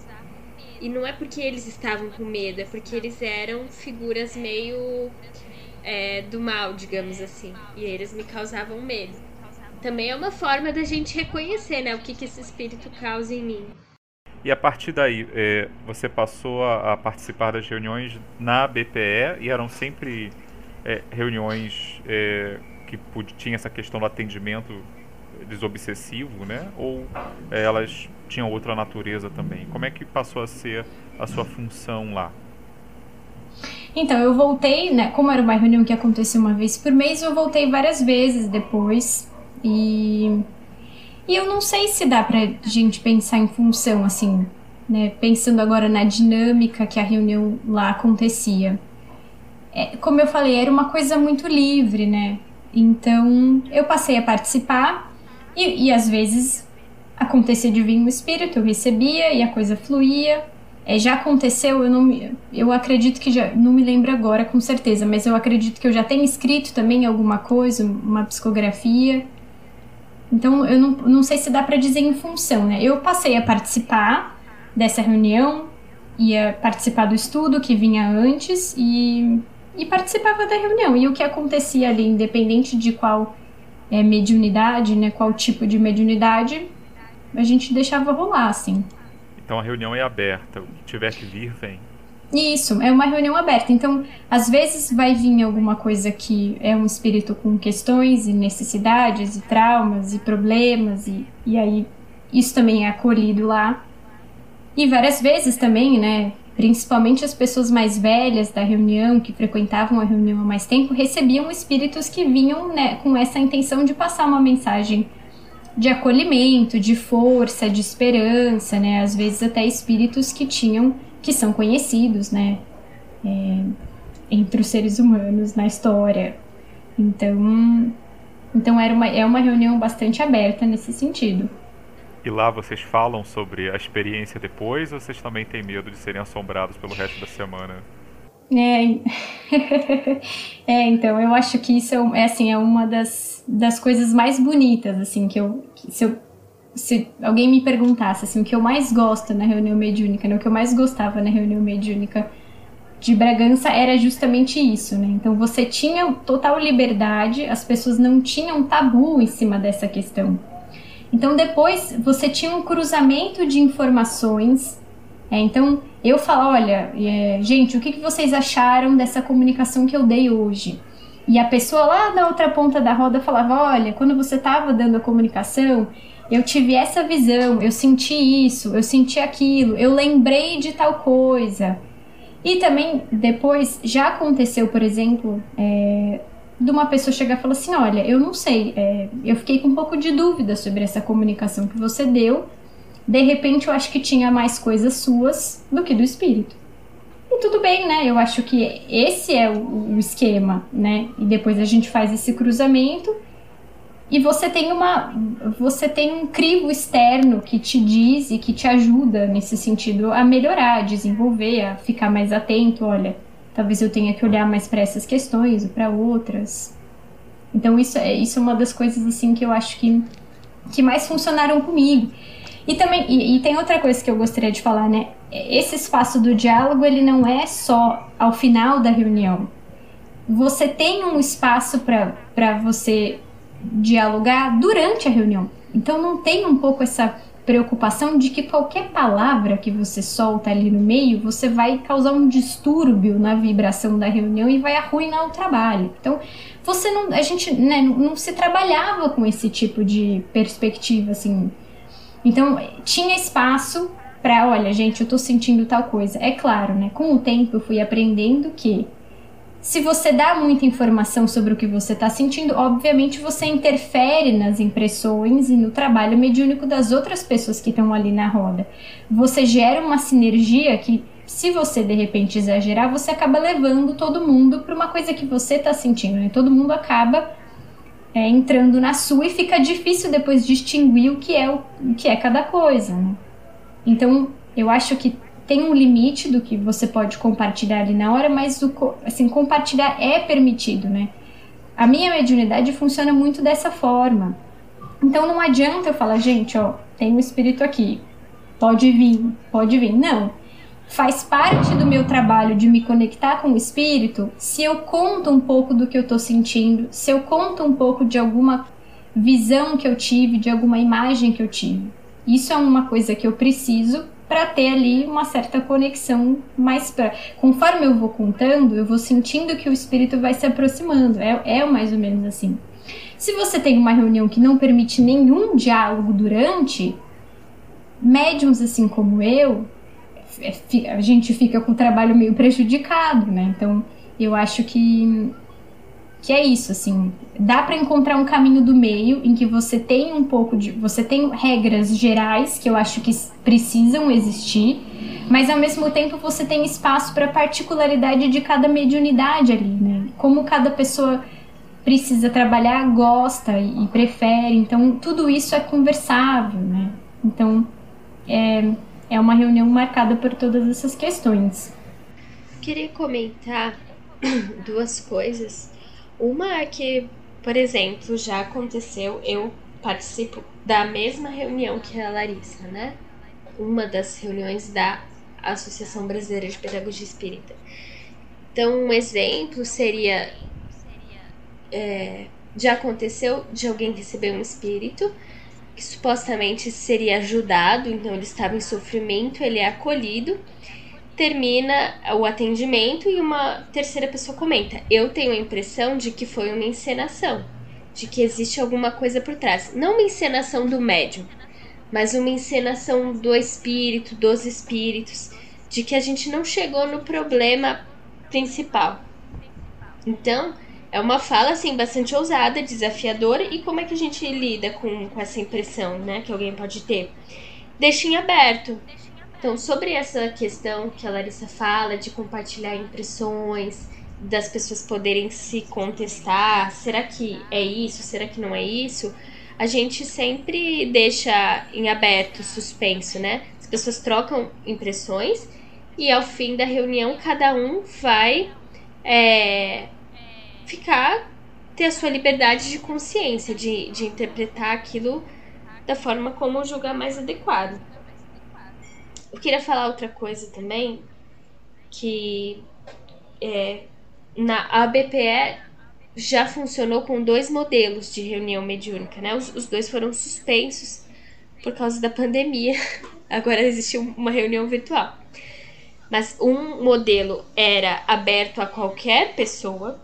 E não é porque eles estavam com medo, é porque eles eram figuras meio do mal, digamos assim. E eles me causavam medo. Também é uma forma da gente reconhecer, né, o que esse espírito causa em mim. E a partir daí, você passou a participar das reuniões na BPE e eram sempre reuniões que tinham essa questão do atendimento desobsessivo, né? Ou elas tinham outra natureza também? Como é que passou a ser a sua função lá? Então, eu voltei, né? Como era uma reunião que acontecia uma vez por mês, eu voltei várias vezes depois. E eu não sei se dá pra gente pensar em função, assim, né? Pensando agora na dinâmica que a reunião lá acontecia. Como eu falei, era uma coisa muito livre, né? Então, eu passei a participar e às vezes acontecia de vir um espírito, eu recebia e a coisa fluía. Já aconteceu, eu acredito que já, não me lembro agora com certeza, mas eu acredito que eu já tenha escrito também alguma coisa, uma psicografia. Então, eu não sei se dá para dizer em função, né? Eu passei a participar dessa reunião, ia participar do estudo que vinha antes e participava da reunião. E o que acontecia ali, independente de qual mediunidade, né, qual tipo de mediunidade, a gente deixava rolar, assim. Então a reunião é aberta, o que tiver que vir, vem. Isso, é uma reunião aberta. Então, às vezes vai vir alguma coisa que é um espírito com questões e necessidades e traumas e problemas e aí isso também é acolhido lá. E várias vezes também, né, principalmente as pessoas mais velhas da reunião, que frequentavam a reunião há mais tempo, recebiam espíritos que vinham, né, com essa intenção de passar uma mensagem de acolhimento, de força, de esperança, né? Às vezes até espíritos que são conhecidos, né? Entre os seres humanos na história. Então é uma reunião bastante aberta nesse sentido. E lá vocês falam sobre a experiência depois ou vocês também têm medo de serem assombrados pelo resto da semana? Então eu acho que isso é uma das coisas mais bonitas, assim, se alguém me perguntasse, assim, o que eu mais gosto na reunião mediúnica, né, o que eu mais gostava na reunião mediúnica de Bragança era justamente isso, né, então você tinha total liberdade, as pessoas não tinham tabu em cima dessa questão, então depois você tinha um cruzamento de informações. Então, eu falo, olha, gente, o que vocês acharam dessa comunicação que eu dei hoje? E a pessoa lá na outra ponta da roda falava, olha, quando você estava dando a comunicação, eu tive essa visão, eu senti isso, eu senti aquilo, eu lembrei de tal coisa. E também, depois, já aconteceu, por exemplo, de uma pessoa chegar e falar assim, olha, eu não sei, eu fiquei com um pouco de dúvida sobre essa comunicação que você deu, De repente eu acho que tinha mais coisas suas do que do espírito. E tudo bem, né? Eu acho que esse é o esquema, né? E depois a gente faz esse cruzamento e você tem um crivo externo que te diz e que te ajuda nesse sentido a melhorar, a desenvolver, a ficar mais atento. Olha, talvez eu tenha que olhar mais para essas questões ou para outras. Então isso é uma das coisas assim que eu acho que mais funcionaram comigo. E também e tem outra coisa que eu gostaria de falar, né? Esse espaço do diálogo, ele não é só ao final da reunião. Você tem um espaço para você dialogar durante a reunião. Então não tem um pouco essa preocupação de que qualquer palavra que você solta ali no meio, você vai causar um distúrbio na vibração da reunião e vai arruinar o trabalho. Então a gente, né, não se trabalhava com esse tipo de perspectiva, assim. Então tinha espaço para, olha, gente, eu tô sentindo tal coisa. É claro, né, com o tempo eu fui aprendendo que se você dá muita informação sobre o que você está sentindo, obviamente você interfere nas impressões e no trabalho mediúnico das outras pessoas que estão ali na roda. Você gera uma sinergia que, se você de repente exagerar, você acaba levando todo mundo para uma coisa que você está sentindo, né? Todo mundo acaba entrando na sua e fica difícil depois distinguir o que é cada coisa, né? Então, eu acho que tem um limite do que você pode compartilhar ali na hora, mas assim, compartilhar é permitido, né? A minha mediunidade funciona muito dessa forma. Então não adianta eu falar, gente, ó, tem um espírito aqui, pode vir. Não. Faz parte do meu trabalho de me conectar com o espírito se eu conto um pouco do que eu tô sentindo, se eu conto um pouco de alguma visão que eu tive, de alguma imagem que eu tive. Isso é uma coisa que eu preciso para ter ali uma certa conexão mais conforme eu vou contando, eu vou sentindo que o espírito vai se aproximando, é mais ou menos assim. Se você tem uma reunião que não permite nenhum diálogo durante, médiums assim como eu, a gente fica com o trabalho meio prejudicado, né? Então eu acho que é isso, assim, dá para encontrar um caminho do meio em que você tem você tem regras gerais que eu acho que precisam existir, mas ao mesmo tempo você tem espaço para a particularidade de cada mediunidade ali, né? Como cada pessoa precisa trabalhar, gosta e prefere, então tudo isso é conversável, né? Então é uma reunião marcada por todas essas questões. Queria comentar duas coisas. Uma é que, por exemplo, já aconteceu, eu participo da mesma reunião que a Larissa, né? Uma das reuniões da Associação Brasileira de Pedagogia Espírita. Então, um exemplo seria, já aconteceu de alguém receber um espírito que supostamente seria ajudado, então ele estava em sofrimento, ele é acolhido, termina o atendimento e uma terceira pessoa comenta: eu tenho a impressão de que foi uma encenação, de que existe alguma coisa por trás. Não uma encenação do médium, mas uma encenação do espírito, dos espíritos, de que a gente não chegou no problema principal. Então, é uma fala assim bastante ousada, desafiadora. E como é que a gente lida com essa impressão, né, que alguém pode ter? Deixa em aberto. Então, sobre essa questão que a Larissa fala de compartilhar impressões, das pessoas poderem se contestar, será que é isso, será que não é isso? A gente sempre deixa em aberto, suspenso, né? As pessoas trocam impressões e ao fim da reunião cada um vai ter a sua liberdade de consciência, de interpretar aquilo da forma como julgar mais adequado. Eu queria falar outra coisa também, que na ABPE já funcionou com 2 modelos de reunião mediúnica, né? Os 2 foram suspensos por causa da pandemia. Agora existe uma reunião virtual. Mas um modelo era aberto a qualquer pessoa,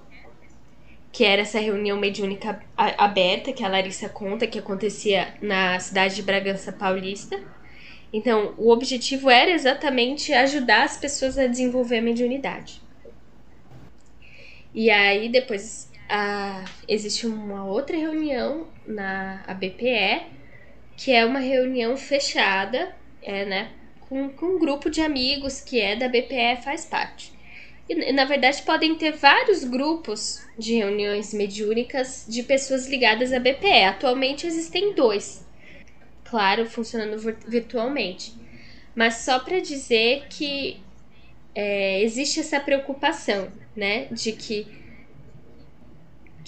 que era essa reunião mediúnica aberta, que a Larissa conta, que acontecia na cidade de Bragança Paulista. Então, o objetivo era exatamente ajudar as pessoas a desenvolver a mediunidade. E aí, depois, existe uma outra reunião na ABPE, que é uma reunião fechada, né, com um grupo de amigos que da BPE faz parte. E, na verdade, podem ter vários grupos de reuniões mediúnicas de pessoas ligadas à BPE. Atualmente existem 2, claro, funcionando virtualmente. Mas só para dizer que existe essa preocupação, né, de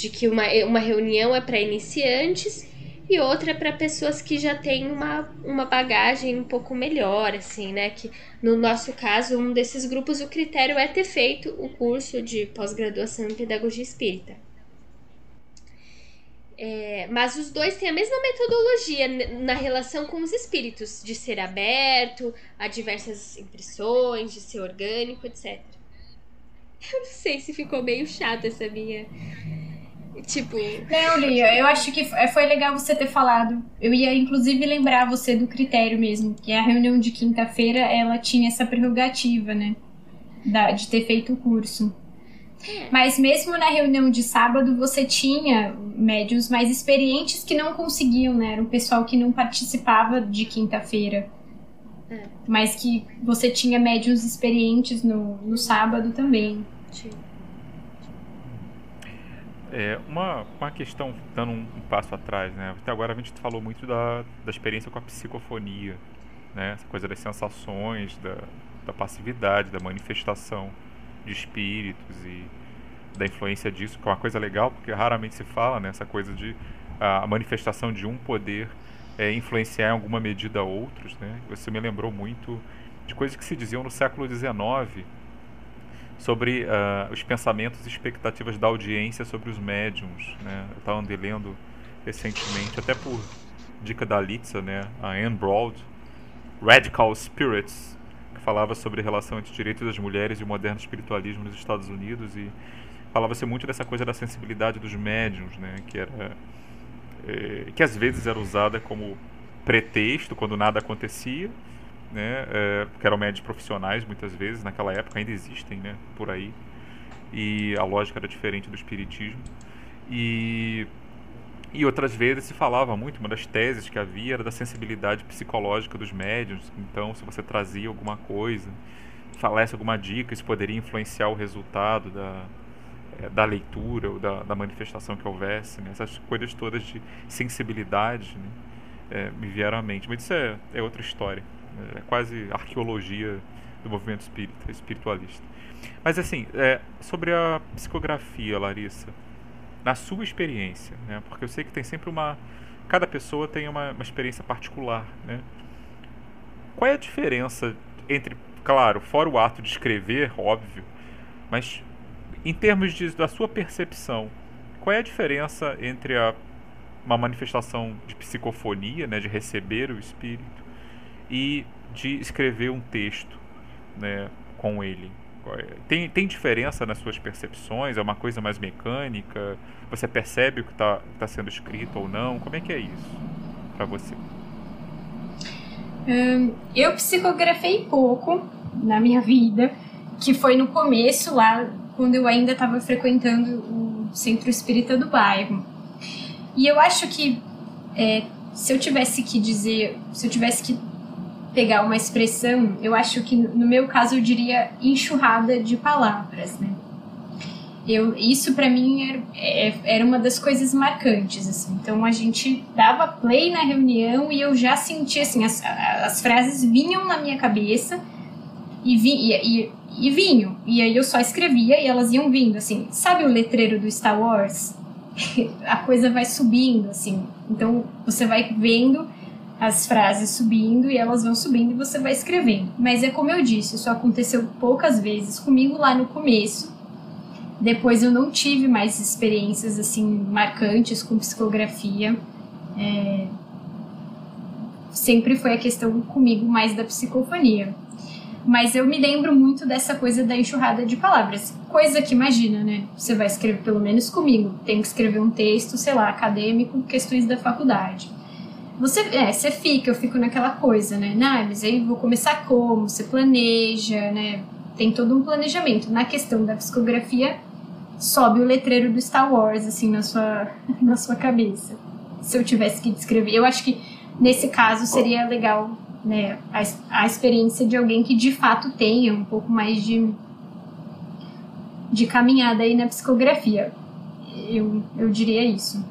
que uma reunião é para iniciantes e outra é para pessoas que já têm uma bagagem um pouco melhor, assim, né? Que no nosso caso, um desses grupos, o critério é ter feito o curso de pós-graduação em Pedagogia Espírita. Mas os 2 têm a mesma metodologia na relação com os espíritos, de ser aberto a diversas impressões, de ser orgânico, etc. Eu não sei se ficou meio chato essa minha... Tipo... Não, Lia, eu acho que foi legal você ter falado. Eu ia, inclusive, lembrar você do critério mesmo, que a reunião de quinta-feira, ela tinha essa prerrogativa, né? De ter feito o curso. Mas mesmo na reunião de sábado, você tinha médiuns mais experientes que não conseguiam, né? Era um pessoal que não participava de quinta-feira. Mas que você tinha médiuns experientes no sábado também. Sim. Uma questão, dando um passo atrás, né? Até agora a gente falou muito da experiência com a psicofonia, né? Essa coisa das sensações, da passividade, da manifestação de espíritos e da influência disso, que é uma coisa legal, porque raramente se fala, né? Essa coisa de a manifestação de um poder influenciar em alguma medida outros, né? Você me lembrou muito de coisas que se diziam no século XIX, sobre os pensamentos e expectativas da audiência sobre os médiums, né? Eu estava lendo recentemente, até por dica da Litsa, né? A Anne Broad, Radical Spirits, que falava sobre a relação entre direitos das mulheres e o moderno espiritualismo nos Estados Unidos, e falava-se muito dessa coisa da sensibilidade dos médiums, né? Que às vezes era usada como pretexto quando nada acontecia, né, que eram médios profissionais muitas vezes, naquela época ainda existem, né, por aí, e a lógica era diferente do espiritismo, e outras vezes se falava muito, uma das teses que havia era da sensibilidade psicológica dos médiuns. Então, se você trazia alguma coisa, falasse alguma dica, isso poderia influenciar o resultado da leitura ou da manifestação que houvesse, né? Essas coisas todas de sensibilidade, né, me vieram à mente, mas isso é outra história. É quase arqueologia do movimento espiritualista. Mas assim, sobre a psicografia, Larissa, na sua experiência, né, porque eu sei que tem sempre cada pessoa tem uma experiência particular, né? Qual é a diferença entre, claro, fora o ato de escrever, óbvio, mas em termos da sua percepção, qual é a diferença entre uma manifestação de psicofonia, né, de receber o espírito, e de escrever um texto, né, com ele? Tem diferença nas suas percepções? É uma coisa mais mecânica? Você percebe o que está sendo escrito ou não? Como é que é isso para você? Eu psicografei pouco na minha vida, que foi no começo, lá quando eu ainda estava frequentando o Centro Espírita do bairro. E eu acho que se eu tivesse que pegar uma expressão, eu acho que no meu caso eu diria enxurrada de palavras, né? Isso para mim era uma das coisas marcantes, assim. Então a gente dava play na reunião e eu já sentia, assim, as frases vinham na minha cabeça e vinham, e aí eu só escrevia e elas iam vindo, assim. Sabe o letreiro do Star Wars? A coisa vai subindo, assim. Então você vai vendo as frases subindo e elas vão subindo e você vai escrevendo. Mas é como eu disse, isso aconteceu poucas vezes comigo lá no começo. Depois eu não tive mais experiências assim marcantes com psicografia. Sempre foi a questão comigo mais da psicofonia. Mas eu me lembro muito dessa coisa da enxurrada de palavras. Coisa que, imagina, né? Você vai escrever, pelo menos comigo, tem que escrever um texto, sei lá, acadêmico, questões da faculdade. Eu fico naquela coisa, né? Mas aí vou começar como? Você planeja, né? Tem todo um planejamento. Na questão da psicografia, sobe o letreiro do Star Wars, assim, na sua cabeça. Se eu tivesse que descrever. Eu acho que nesse caso seria legal, né, a experiência de alguém que de fato tenha um pouco mais de caminhada aí na psicografia. Eu diria isso.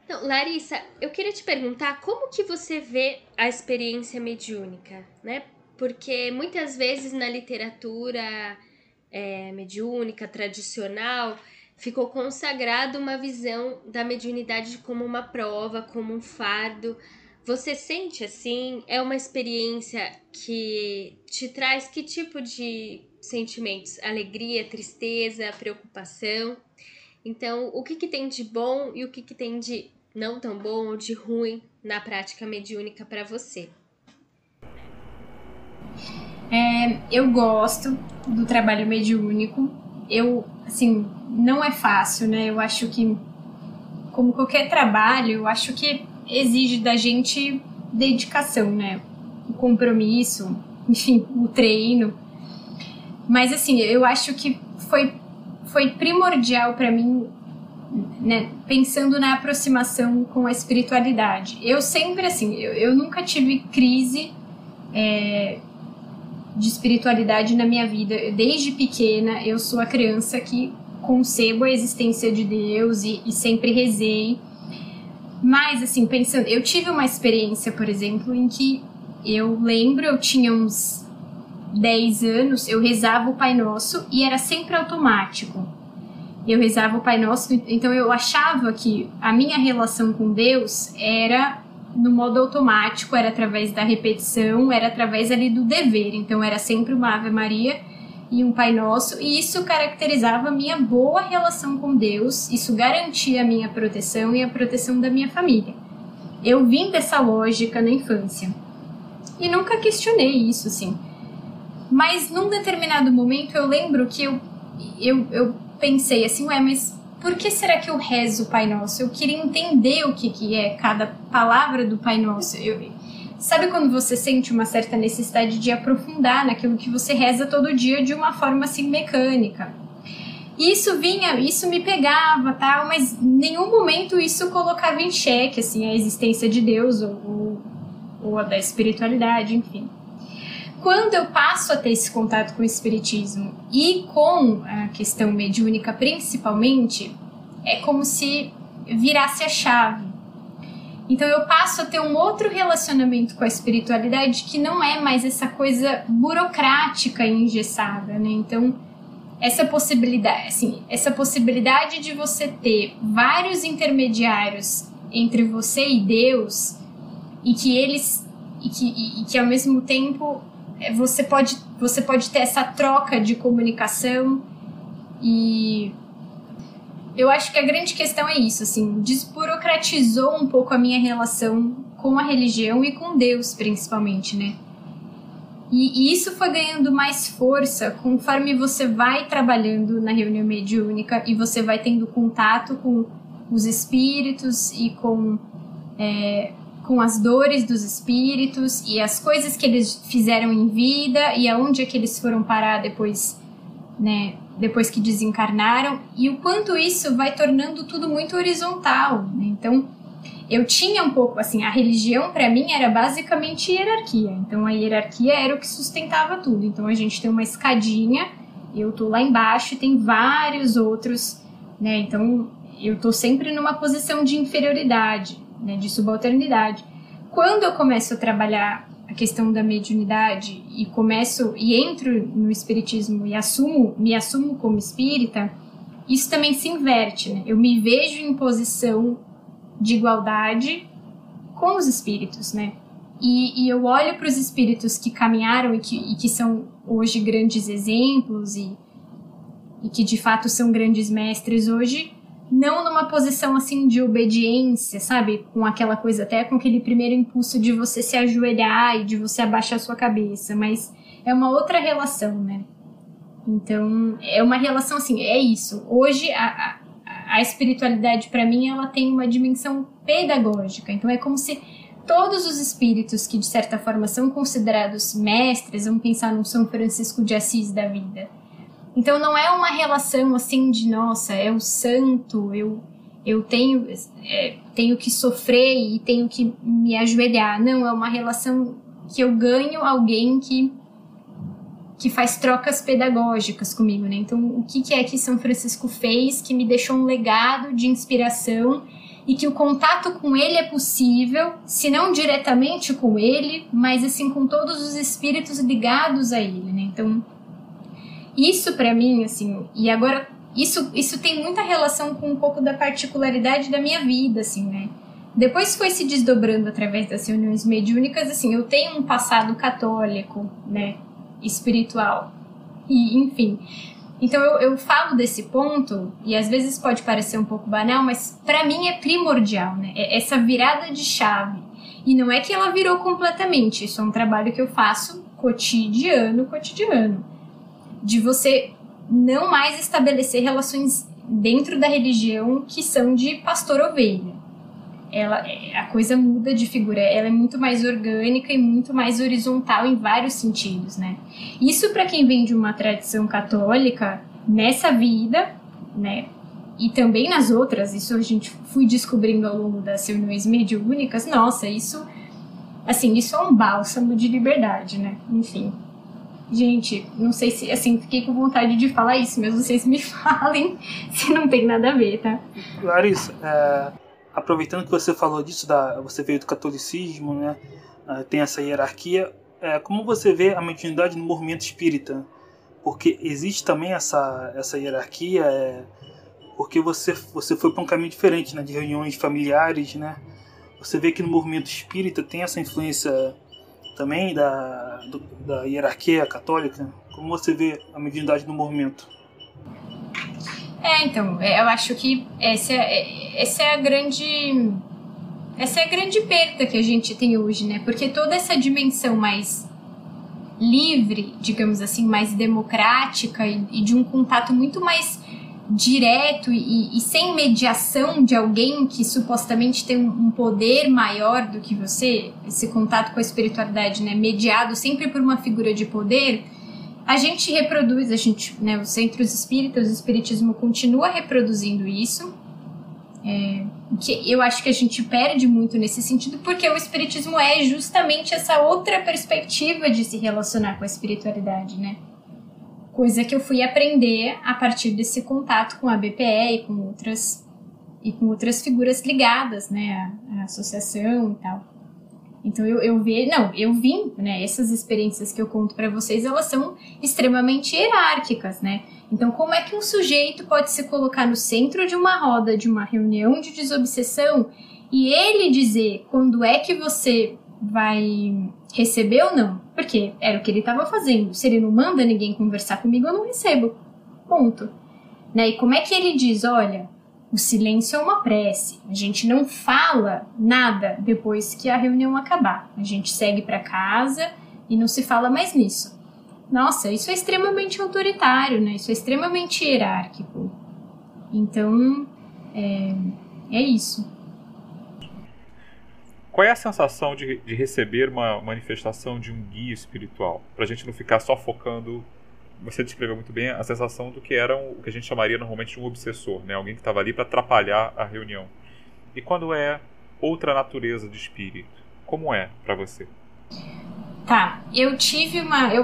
Então, Larissa, eu queria te perguntar como que você vê a experiência mediúnica, né? Porque muitas vezes na literatura mediúnica tradicional ficou consagrada uma visão da mediunidade como uma prova, como um fardo. Você sente assim? É uma experiência que te traz que tipo de sentimentos? Alegria, tristeza, preocupação? Então, o que tem de bom e o que tem de não tão bom ou de ruim na prática mediúnica para você? Eu gosto do trabalho mediúnico. Assim, não é fácil, né? Eu acho que, como qualquer trabalho, eu acho que exige da gente dedicação, né? O compromisso, enfim, o treino. Mas, assim, eu acho que foi primordial para mim, né? Pensando na aproximação com a espiritualidade. Eu sempre, assim, eu nunca tive crise de espiritualidade na minha vida. Desde pequena, eu sou a criança que concebo a existência de Deus e sempre rezei. Mas, assim, pensando, eu tive uma experiência, por exemplo, em que eu lembro, eu tinha uns 10 anos, eu rezava o Pai Nosso e era sempre automático. Eu rezava o Pai Nosso, então eu achava que a minha relação com Deus era no modo automático, era através da repetição, era através ali do dever. Então era sempre uma Ave Maria e um Pai Nosso, e isso caracterizava a minha boa relação com Deus, isso garantia a minha proteção e a proteção da minha família. Eu vim dessa lógica na infância e nunca questionei isso, assim. Mas num determinado momento eu lembro que eu pensei assim, mas por que será que eu rezo o Pai Nosso? Eu queria entender o que é cada palavra do Pai Nosso. Sabe quando você sente uma certa necessidade de aprofundar naquilo que você reza todo dia de uma forma assim mecânica? Isso me pegava, tal, mas em nenhum momento isso colocava em xeque assim, a existência de Deus ou a da espiritualidade, enfim. Quando eu passo a ter esse contato com o espiritismo e com a questão mediúnica principalmente, é como se virasse a chave. Então eu passo a ter um outro relacionamento com a espiritualidade que não é mais essa coisa burocrática e engessada, né? Então essa possibilidade de você ter vários intermediários entre você e Deus e que ao mesmo tempo você pode ter essa troca de comunicação. E eu acho que a grande questão é isso, assim, desburocratizou um pouco a minha relação com a religião e com Deus, principalmente, né? E isso foi ganhando mais força conforme você vai trabalhando na reunião mediúnica e você vai tendo contato com os espíritos e com as dores dos espíritos e as coisas que eles fizeram em vida e aonde é que eles foram parar depois, né, depois que desencarnaram, e o quanto isso vai tornando tudo muito horizontal, né? Então, eu tinha um pouco, assim, a religião para mim era basicamente hierarquia, então a hierarquia era o que sustentava tudo. Então a gente tem uma escadinha, eu tô lá embaixo e tem vários outros, né? Então eu tô sempre numa posição de inferioridade, né, de subalternidade. Quando eu começo a trabalhar a questão da mediunidade e entro no espiritismo e me assumo como espírita, isso também se inverte, né? Eu me vejo em posição de igualdade com os espíritos, né? E eu olho para os espíritos que caminharam e que são hoje grandes exemplos e que de fato são grandes mestres hoje, não numa posição assim de obediência, sabe? Com aquela coisa, até com aquele primeiro impulso de você se ajoelhar e de você abaixar a sua cabeça, mas é uma outra relação, né? Então, é uma relação assim, é isso. Hoje, a espiritualidade, para mim, ela tem uma dimensão pedagógica. Então, é como se todos os espíritos que, de certa forma, são considerados mestres, vamos pensar no São Francisco de Assis da vida. Então, não é uma relação assim de, nossa, é o santo, eu tenho que sofrer e tenho que me ajoelhar. Não, é uma relação que eu ganho alguém que faz trocas pedagógicas comigo, né? Então, o que é que São Francisco fez que me deixou um legado de inspiração e que o contato com ele é possível, se não diretamente com ele, mas assim com todos os espíritos ligados a ele, né? Então, isso para mim, assim, e agora isso tem muita relação com um pouco da particularidade da minha vida, assim, né? Depois foi se desdobrando através das reuniões mediúnicas, assim, eu tenho um passado católico, né, espiritual, e enfim. Então eu falo desse ponto, e às vezes pode parecer um pouco banal, mas pra mim é primordial, né, essa virada de chave. E não é que ela virou completamente, isso é um trabalho que eu faço cotidiano, de você não mais estabelecer relações dentro da religião que são de pastor-ovelha. A coisa muda de figura, ela é muito mais orgânica e muito mais horizontal em vários sentidos, né? Isso para quem vem de uma tradição católica, nessa vida, né? E também nas outras, isso a gente fui descobrindo ao longo das reuniões mediúnicas, nossa, isso é um bálsamo de liberdade, né? Enfim. Gente, não sei se, assim, fiquei com vontade de falar isso, mas vocês me falem se não tem nada a ver, tá? Larissa, aproveitando que você falou disso, você veio do catolicismo, né? Tem essa hierarquia. Como você vê a mediunidade no movimento espírita? Porque existe também essa hierarquia, porque você foi para um caminho diferente, né? De reuniões familiares, né? Você vê que no movimento espírita tem essa influência também da hierarquia católica? Como você vê a mediunidade no movimento? Então, eu acho que essa é a grande perda que a gente tem hoje, né? Porque toda essa dimensão mais livre, digamos assim, mais democrática e de um contato muito mais direto e sem mediação de alguém que supostamente tem um poder maior do que você, esse contato com a espiritualidade, né, mediado sempre por uma figura de poder, a gente reproduz, né, os centros espíritas, o espiritismo continua reproduzindo isso, que eu acho que a gente perde muito nesse sentido, porque o espiritismo é justamente essa outra perspectiva de se relacionar com a espiritualidade, né? Coisa que eu fui aprender a partir desse contato com a BPE e com outras figuras ligadas, né, à associação e tal. Então eu vim, né, essas experiências que eu conto para vocês, elas são extremamente hierárquicas, né? Então como é que um sujeito pode se colocar no centro de uma roda, de uma reunião de desobsessão, e ele dizer quando é que você vai receber ou não? Porque era o que ele estava fazendo. Se ele não manda ninguém conversar comigo, eu não recebo. Ponto. Né? E como é que ele diz, olha, o silêncio é uma prece. A gente não fala nada depois que a reunião acabar. A gente segue para casa e não se fala mais nisso. Nossa, isso é extremamente autoritário, né? Isso é extremamente hierárquico. Então, é isso. Qual é a sensação de receber uma manifestação de um guia espiritual? Para a gente não ficar só focando, você descreveu muito bem a sensação do que era o que a gente chamaria normalmente de um obsessor, né? Alguém que estava ali para atrapalhar a reunião. E quando é outra natureza de espírito? Como é para você? Tá, eu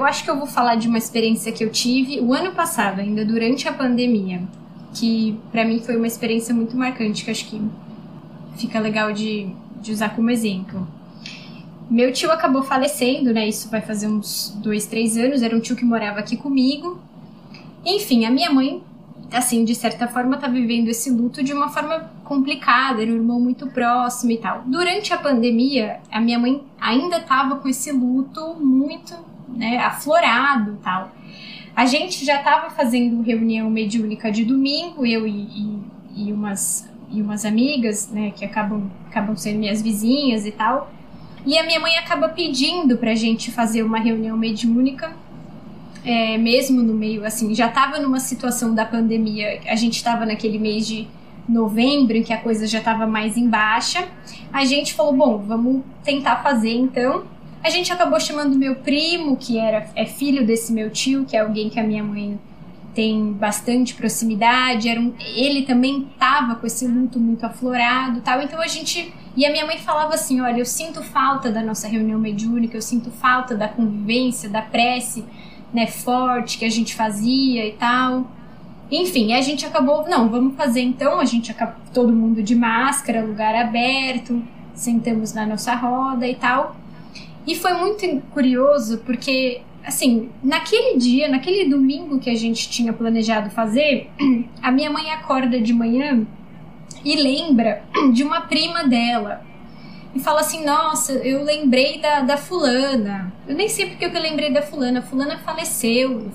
acho que eu vou falar de uma experiência que eu tive o ano passado, ainda durante a pandemia, que para mim foi uma experiência muito marcante, que acho que fica legal de usar como exemplo. Meu tio acabou falecendo, né? Isso vai fazer uns 2, 3 anos. Era um tio que morava aqui comigo. Enfim, a minha mãe, assim, de certa forma, tá vivendo esse luto de uma forma complicada. Era um irmão muito próximo e tal. Durante a pandemia, a minha mãe ainda tava com esse luto muito, né, aflorado e tal. A gente já tava fazendo reunião mediúnica de domingo, eu e umas amigas, né, que acabam sendo minhas vizinhas e tal. E a minha mãe acaba pedindo pra gente fazer uma reunião mediúnica, mesmo no meio, assim, já tava numa situação da pandemia, a gente tava naquele mês de novembro, em que a coisa já tava mais em baixa. A gente falou, bom, vamos tentar fazer então. A gente acabou chamando meu primo, que é filho desse meu tio, que é alguém que a minha mãe tem bastante proximidade, ele também estava com esse luto muito aflorado, tal. Então e a minha mãe falava assim, olha, eu sinto falta da nossa reunião mediúnica, eu sinto falta da convivência, da prece, né, forte que a gente fazia e tal. Enfim, a gente acabou, não, vamos fazer então, todo mundo de máscara, lugar aberto, sentamos na nossa roda e tal. E foi muito curioso porque, assim, naquele dia, naquele domingo que a gente tinha planejado fazer, a minha mãe acorda de manhã e lembra de uma prima dela. E fala assim, nossa, eu lembrei da fulana. Eu nem sei porque eu lembrei da fulana. A fulana faleceu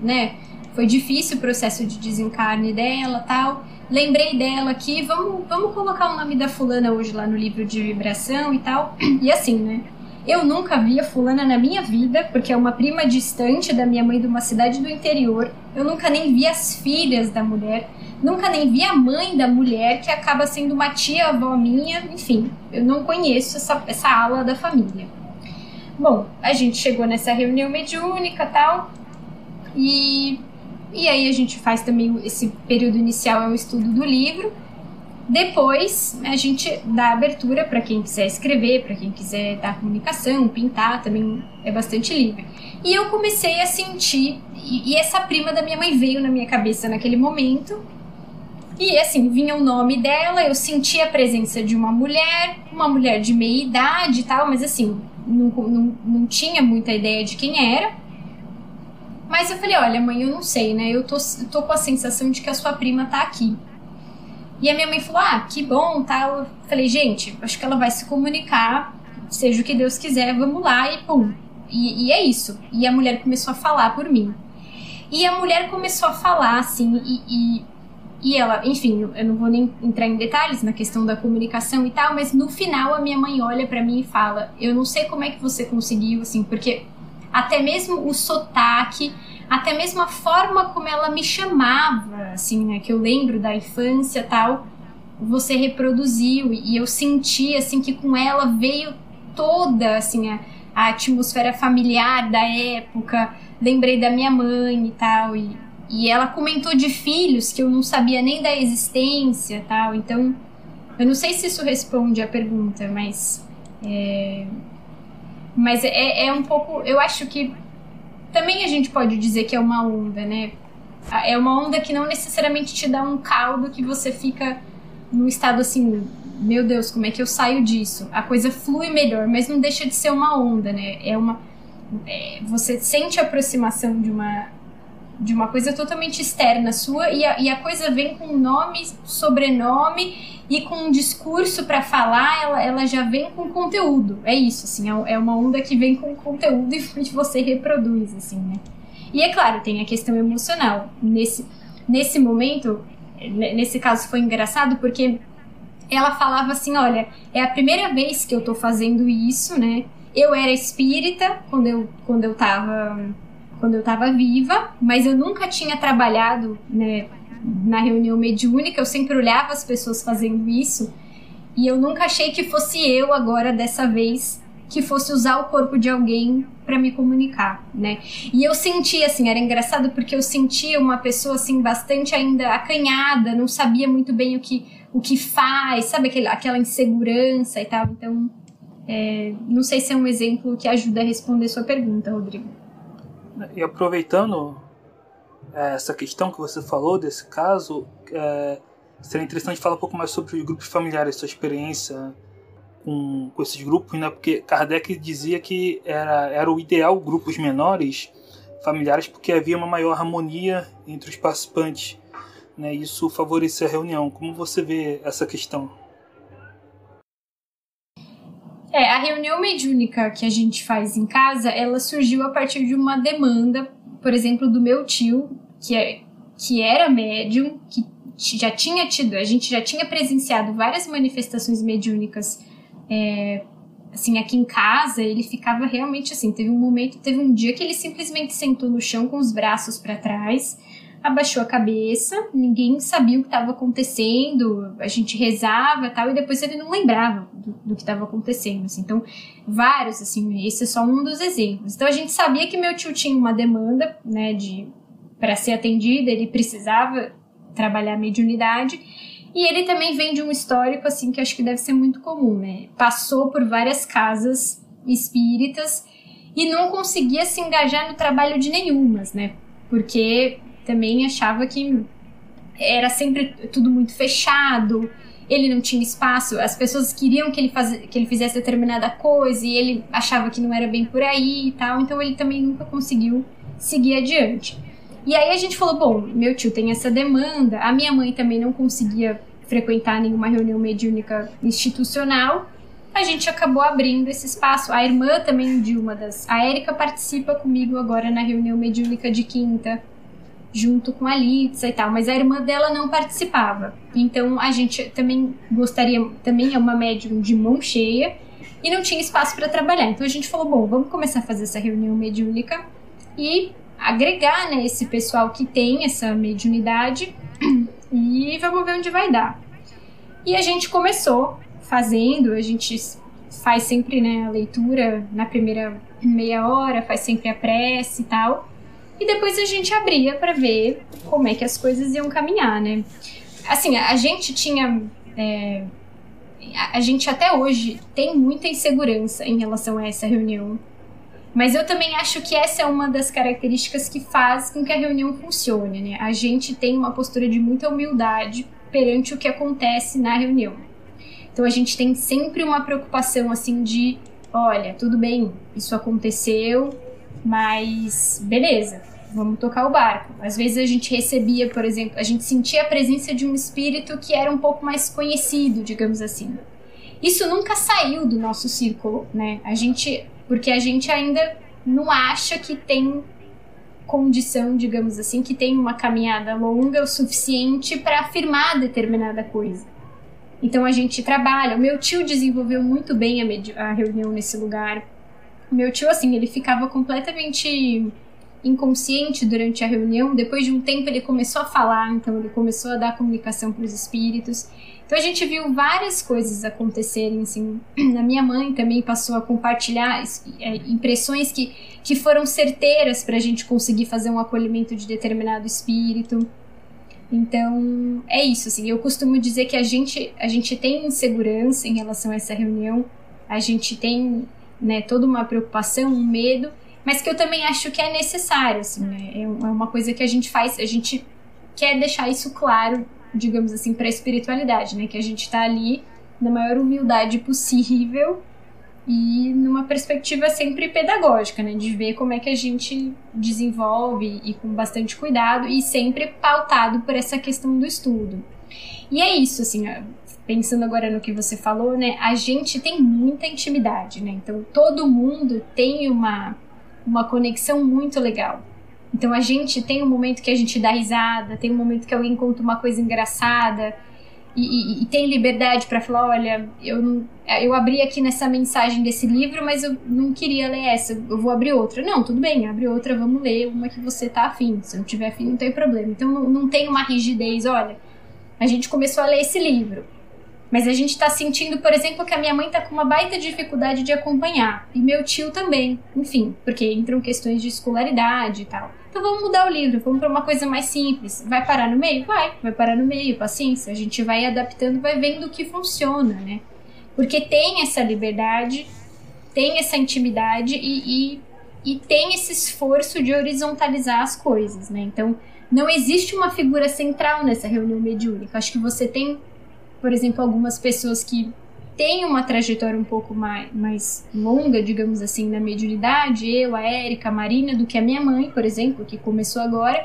né? Foi difícil o processo de desencarne dela, tal. Lembrei dela aqui, vamos colocar o nome da fulana hoje lá no livro de vibração e tal. E assim, né? Eu nunca vi a fulana na minha vida, porque é uma prima distante da minha mãe de uma cidade do interior. Eu nunca nem vi as filhas da mulher, nunca nem vi a mãe da mulher, que acaba sendo uma tia-avó minha. Enfim, eu não conheço essa ala da família. Bom, a gente chegou nessa reunião mediúnica e tal, e aí a gente faz também esse período inicial, é o estudo do livro. Depois a gente dá abertura para quem quiser escrever, para quem quiser dar comunicação, pintar, também é bastante livre. E eu comecei a sentir, e essa prima da minha mãe veio na minha cabeça naquele momento, e assim, vinha o nome dela, eu senti a presença de uma mulher de meia idade e tal, mas assim, não tinha muita ideia de quem era. Mas eu falei, olha mãe, eu não sei, né, eu tô com a sensação de que a sua prima tá aqui. E a minha mãe falou, que bom, tal. Eu falei, gente, acho que ela vai se comunicar, seja o que Deus quiser, vamos lá, e pum. E é isso. E a mulher começou a falar por mim. E a mulher começou a falar, assim, e ela, enfim, eu não vou nem entrar em detalhes na questão da comunicação e tal, mas no final a minha mãe olha pra mim e fala, eu não sei como é que você conseguiu, assim, porque até mesmo o sotaque, até mesmo a forma como ela me chamava, assim, né, que eu lembro da infância e tal, você reproduziu, e eu senti, assim, que com ela veio toda, assim, a atmosfera familiar da época, lembrei da minha mãe e tal, e ela comentou de filhos que eu não sabia nem da existência e tal, então, eu não sei se isso responde a pergunta, mas é um pouco, eu acho que também a gente pode dizer que é uma onda, né? É uma onda que não necessariamente te dá um caldo que você fica num estado assim, meu Deus, como é que eu saio disso? A coisa flui melhor, mas não deixa de ser uma onda, né? Você sente a aproximação de uma coisa totalmente externa sua e a coisa vem com nome, sobrenome e com um discurso para falar, ela já vem com conteúdo. É isso, assim, é uma onda que vem com conteúdo e você reproduz, assim, né? E é claro, tem a questão emocional. Nesse momento, nesse caso foi engraçado porque ela falava assim, olha, é a primeira vez que eu tô fazendo isso, né? Eu era espírita quando eu tava viva, mas eu nunca tinha trabalhado, né, na reunião mediúnica, eu sempre olhava as pessoas fazendo isso, e eu nunca achei que fosse eu agora, dessa vez, que fosse usar o corpo de alguém para me comunicar, né? E eu sentia, assim, era engraçado porque eu sentia uma pessoa, assim, bastante ainda acanhada, não sabia muito bem o que faz, sabe, aquela insegurança e tal, então, não sei se é um exemplo que ajuda a responder sua pergunta, Rodrigo. E aproveitando essa questão que você falou desse caso, seria interessante falar um pouco mais sobre os grupos familiares, sua experiência com esses grupos, né? Porque Kardec dizia que era o ideal grupos menores familiares porque havia uma maior harmonia entre os participantes, né? Isso favorecia a reunião. Como você vê essa questão? A reunião mediúnica que a gente faz em casa, ela surgiu a partir de uma demanda, por exemplo, do meu tio, que era médium, que já tinha tido, a gente já tinha presenciado várias manifestações mediúnicas, assim, aqui em casa. Ele ficava realmente assim, teve um dia que ele simplesmente sentou no chão com os braços para trás, abaixou a cabeça, ninguém sabia o que estava acontecendo, a gente rezava e tal, e depois ele não lembrava do que estava acontecendo, assim. Então, vários, assim, esse é só um dos exemplos. Então, a gente sabia que meu tio tinha uma demanda, né, para ser atendido, ele precisava trabalhar a mediunidade. E ele também vem de um histórico, assim, que acho que deve ser muito comum, né? Passou por várias casas espíritas e não conseguia se engajar no trabalho de nenhumas, né? Porque também achava que era sempre tudo muito fechado, ele não tinha espaço, as pessoas queriam que ele fizesse determinada coisa e ele achava que não era bem por aí e tal, então ele também nunca conseguiu seguir adiante. E aí a gente falou, bom, meu tio tem essa demanda, a minha mãe também não conseguia frequentar nenhuma reunião mediúnica institucional, a gente acabou abrindo esse espaço. A irmã também de a Érica participa comigo agora na reunião mediúnica de quinta, junto com a Litsa e tal, mas a irmã dela não participava. Então a gente também também é uma médium de mão cheia e não tinha espaço para trabalhar. Então a gente falou, bom, vamos começar a fazer essa reunião mediúnica e agregar, né, esse pessoal que tem essa mediunidade e vamos ver onde vai dar. E a gente começou fazendo, a gente faz sempre, né, a leitura na primeira meia hora, faz sempre a prece e tal. E depois a gente abria para ver como é que as coisas iam caminhar, né? Assim, a gente tinha... a gente até hoje tem muita insegurança em relação a essa reunião. Mas eu também acho que essa é uma das características que faz com que a reunião funcione, né? A gente tem uma postura de muita humildade perante o que acontece na reunião. Então a gente tem sempre uma preocupação assim de, olha, tudo bem, isso aconteceu, mas beleza, vamos tocar o barco. Às vezes a gente recebia, por exemplo, a gente sentia a presença de um espírito que era um pouco mais conhecido, digamos assim. Isso nunca saiu do nosso círculo, né? Porque a gente ainda não acha que tem condição, digamos assim, que tem uma caminhada longa o suficiente para afirmar determinada coisa. Então a gente trabalha. O meu tio desenvolveu muito bem a reunião nesse lugar. O meu tio, assim, ele ficava completamente inconsciente durante a reunião. Depois de um tempo ele começou a falar, então ele começou a dar comunicação para os espíritos. Então a gente viu várias coisas acontecerem, assim. A minha mãe também passou a compartilhar impressões que foram certeiras para a gente conseguir fazer um acolhimento de determinado espírito. Então, é isso, assim, eu costumo dizer que a gente tem insegurança em relação a essa reunião, a gente tem, né, toda uma preocupação, um medo, mas que eu também acho que é necessário, assim, né, é uma coisa que a gente faz, a gente quer deixar isso claro, digamos assim, para a espiritualidade, né, que a gente tá ali na maior humildade possível e numa perspectiva sempre pedagógica, né, de ver como é que a gente desenvolve e com bastante cuidado e sempre pautado por essa questão do estudo. E é isso, assim, pensando agora no que você falou, né, a gente tem muita intimidade, né, então todo mundo tem uma conexão muito legal. Então a gente tem um momento que a gente dá risada, tem um momento que alguém conta uma coisa engraçada, e tem liberdade para falar, olha, eu abri aqui nessa mensagem desse livro, mas eu não queria ler essa, eu vou abrir outra. Não, tudo bem, abre outra, vamos ler uma que você tá afim. Se não tiver afim, não tem problema. Então não tem uma rigidez, olha, a gente começou a ler esse livro, mas a gente tá sentindo, por exemplo, que a minha mãe tá com uma baita dificuldade de acompanhar, e meu tio também, enfim, porque entram questões de escolaridade e tal. Então vamos mudar o livro, vamos para uma coisa mais simples. Vai parar no meio? Vai parar no meio, paciência. A gente vai adaptando, vai vendo o que funciona, né? Porque tem essa liberdade, tem essa intimidade e tem esse esforço de horizontalizar as coisas, né? Então não existe uma figura central nessa reunião mediúnica. Acho que você tem, por exemplo, algumas pessoas que têm uma trajetória um pouco mais longa, digamos assim, na mediunidade, eu, a Érica, a Marina, do que a minha mãe, por exemplo, que começou agora,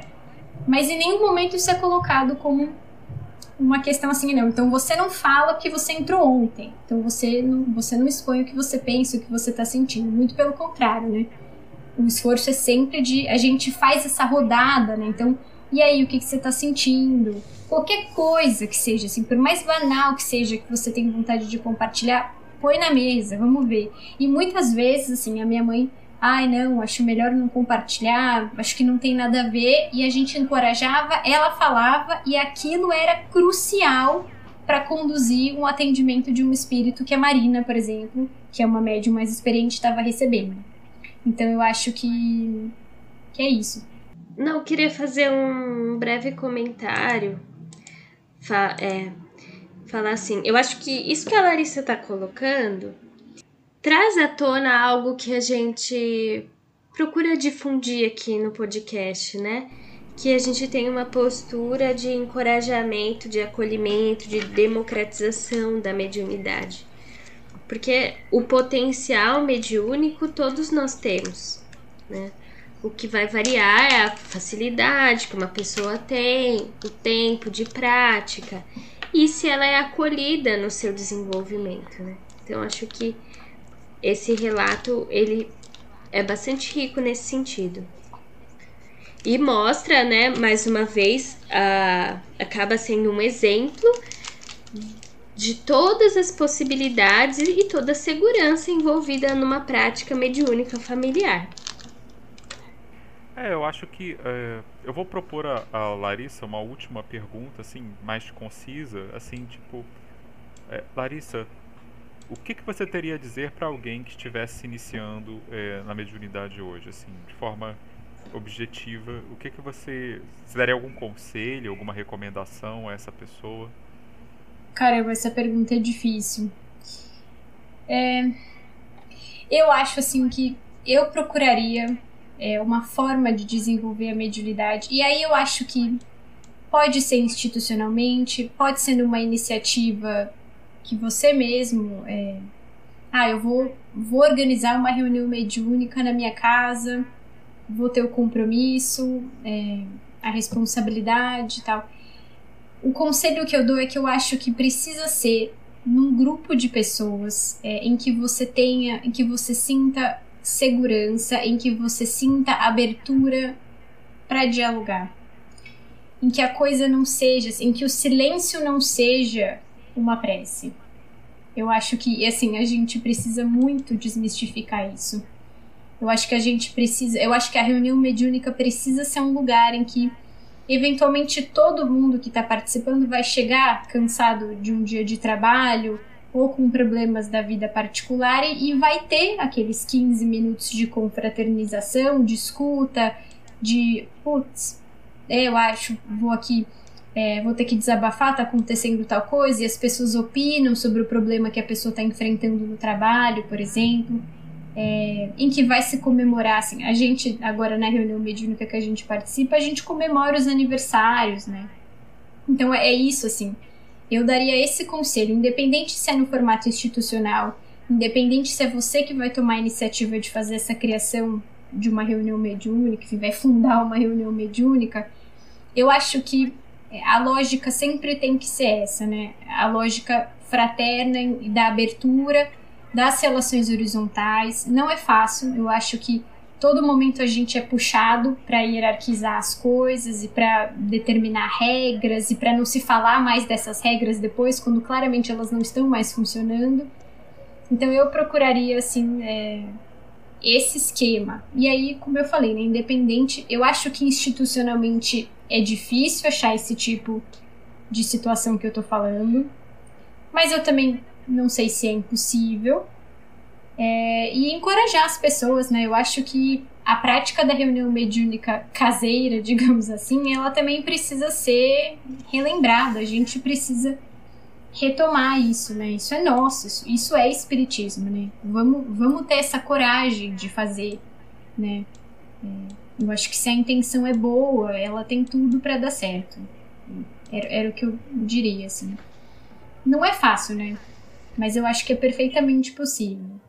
mas em nenhum momento isso é colocado como uma questão assim, não. Então você não fala porque você entrou ontem, então você não expõe o que você pensa, o que você está sentindo, muito pelo contrário, né? O esforço é sempre a gente faz essa rodada, né? Então, e aí, o que você está sentindo? Qualquer coisa que seja, assim, por mais banal que seja, que você tem vontade de compartilhar, põe na mesa, vamos ver. E muitas vezes, assim, a minha mãe, não, acho melhor não compartilhar, acho que não tem nada a ver, e a gente encorajava, ela falava, e aquilo era crucial para conduzir um atendimento de um espírito que a Marina, por exemplo, que é uma médium mais experiente, estava recebendo. Então eu acho que é isso. Não, eu queria fazer um breve comentário. Falar assim, eu acho que isso que a Larissa tá colocando traz à tona algo que a gente procura difundir aqui no podcast, né? Que a gente tem uma postura de encorajamento, de acolhimento, de democratização da mediunidade. Porque o potencial mediúnico todos nós temos, né? O que vai variar é a facilidade que uma pessoa tem, o tempo de prática e se ela é acolhida no seu desenvolvimento, né? Então, acho que esse relato, ele é bastante rico nesse sentido. E mostra, né, mais uma vez, acaba sendo um exemplo de todas as possibilidades e toda a segurança envolvida numa prática mediúnica familiar. Eu acho que eu vou propor a Larissa uma última pergunta, assim, mais concisa, assim, tipo, Larissa, o que você teria a dizer para alguém que estivesse se iniciando na mediunidade hoje, assim, de forma objetiva? O que você daria algum conselho, alguma recomendação a essa pessoa? Caramba, essa pergunta é difícil. Eu acho assim que eu procuraria uma forma de desenvolver a mediunidade. E aí eu acho que pode ser institucionalmente, pode ser numa iniciativa que você mesmo... eu vou organizar uma reunião mediúnica na minha casa, vou ter o compromisso, a responsabilidade e tal. O conselho que eu dou é que eu acho que precisa ser num grupo de pessoas em que você sinta segurança, em que você sinta abertura para dialogar, em que a coisa não seja, em que o silêncio não seja uma prece. Eu acho que, assim, a gente precisa muito desmistificar isso. Eu acho que a reunião mediúnica precisa ser um lugar em que eventualmente todo mundo que está participando vai chegar cansado de um dia de trabalho ou com problemas da vida particular e vai ter aqueles 15 minutos de confraternização, de escuta, de eu acho, vou ter que desabafar, tá acontecendo tal coisa, e as pessoas opinam sobre o problema que a pessoa está enfrentando no trabalho, por exemplo, em que vai se comemorar, assim, a gente, agora na reunião mediúnica que a gente participa, a gente comemora os aniversários, né? Então é isso, assim, eu daria esse conselho, independente se é no formato institucional, independente se é você que vai tomar a iniciativa de fazer essa criação de uma reunião mediúnica, que vai fundar uma reunião mediúnica, eu acho que a lógica sempre tem que ser essa, né? A lógica fraterna e da abertura, das relações horizontais. Não é fácil, eu acho que todo momento a gente é puxado para hierarquizar as coisas e para determinar regras e para não se falar mais dessas regras depois, quando claramente elas não estão mais funcionando. Então eu procuraria, assim, esse esquema. E aí, como eu falei, né, independente, eu acho que institucionalmente é difícil achar esse tipo de situação que eu tô falando, mas eu também não sei se é impossível. E encorajar as pessoas, né? Eu acho que a prática da reunião mediúnica caseira, digamos assim, ela também precisa ser relembrada. A gente precisa retomar isso, né? Isso é nosso, isso é espiritismo, né? Vamos ter essa coragem de fazer, né? Eu acho que se a intenção é boa, ela tem tudo para dar certo. Era o que eu diria, assim. Não é fácil, né? Mas eu acho que é perfeitamente possível.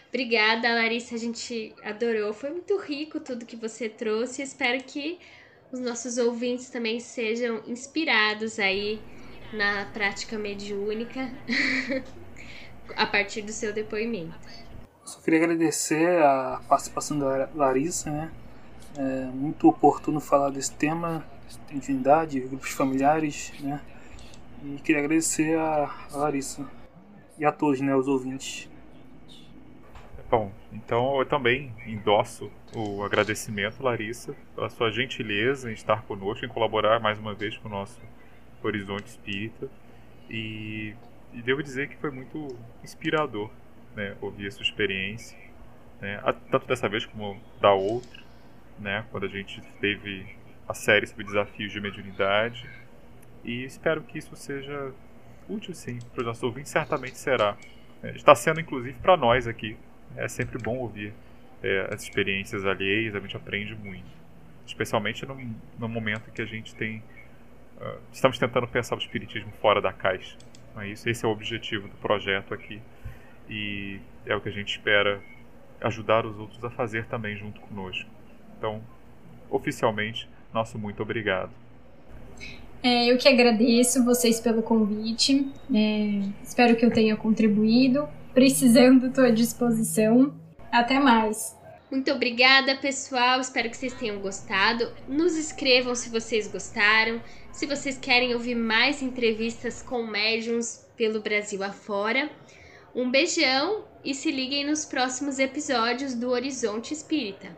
Obrigada, Larissa, a gente adorou. Foi muito rico tudo que você trouxe. Espero que os nossos ouvintes também sejam inspirados aí na prática mediúnica a partir do seu depoimento. Só queria agradecer a participação da Larissa, né? É muito oportuno falar desse tema, divindade, grupos familiares, né? E queria agradecer a Larissa e a todos, né, os ouvintes. Bom, então eu também endosso o agradecimento, Larissa, pela sua gentileza em estar conosco, em colaborar mais uma vez com o nosso Horizonte Espírita. E devo dizer que foi muito inspirador, né, ouvir a sua experiência, né, tanto dessa vez como da outra, né, quando a gente teve a série sobre desafios de mediunidade. E espero que isso seja útil, sim, para os nossos ouvintes. Certamente será. Está sendo, inclusive, para nós aqui. É sempre bom ouvir as experiências alheias, a gente aprende muito. Especialmente no momento que a gente estamos tentando pensar o espiritismo fora da caixa. Não é isso? Esse é o objetivo do projeto aqui. E é o que a gente espera ajudar os outros a fazer também junto conosco. Então, oficialmente, nosso muito obrigado. Eu que agradeço vocês pelo convite. Espero que eu tenha contribuído. Precisando, estou à disposição. Até mais. Muito obrigada, pessoal. Espero que vocês tenham gostado. Nos escrevam se vocês gostaram. Se vocês querem ouvir mais entrevistas com médiuns pelo Brasil afora. Um beijão e se liguem nos próximos episódios do Horizonte Espírita.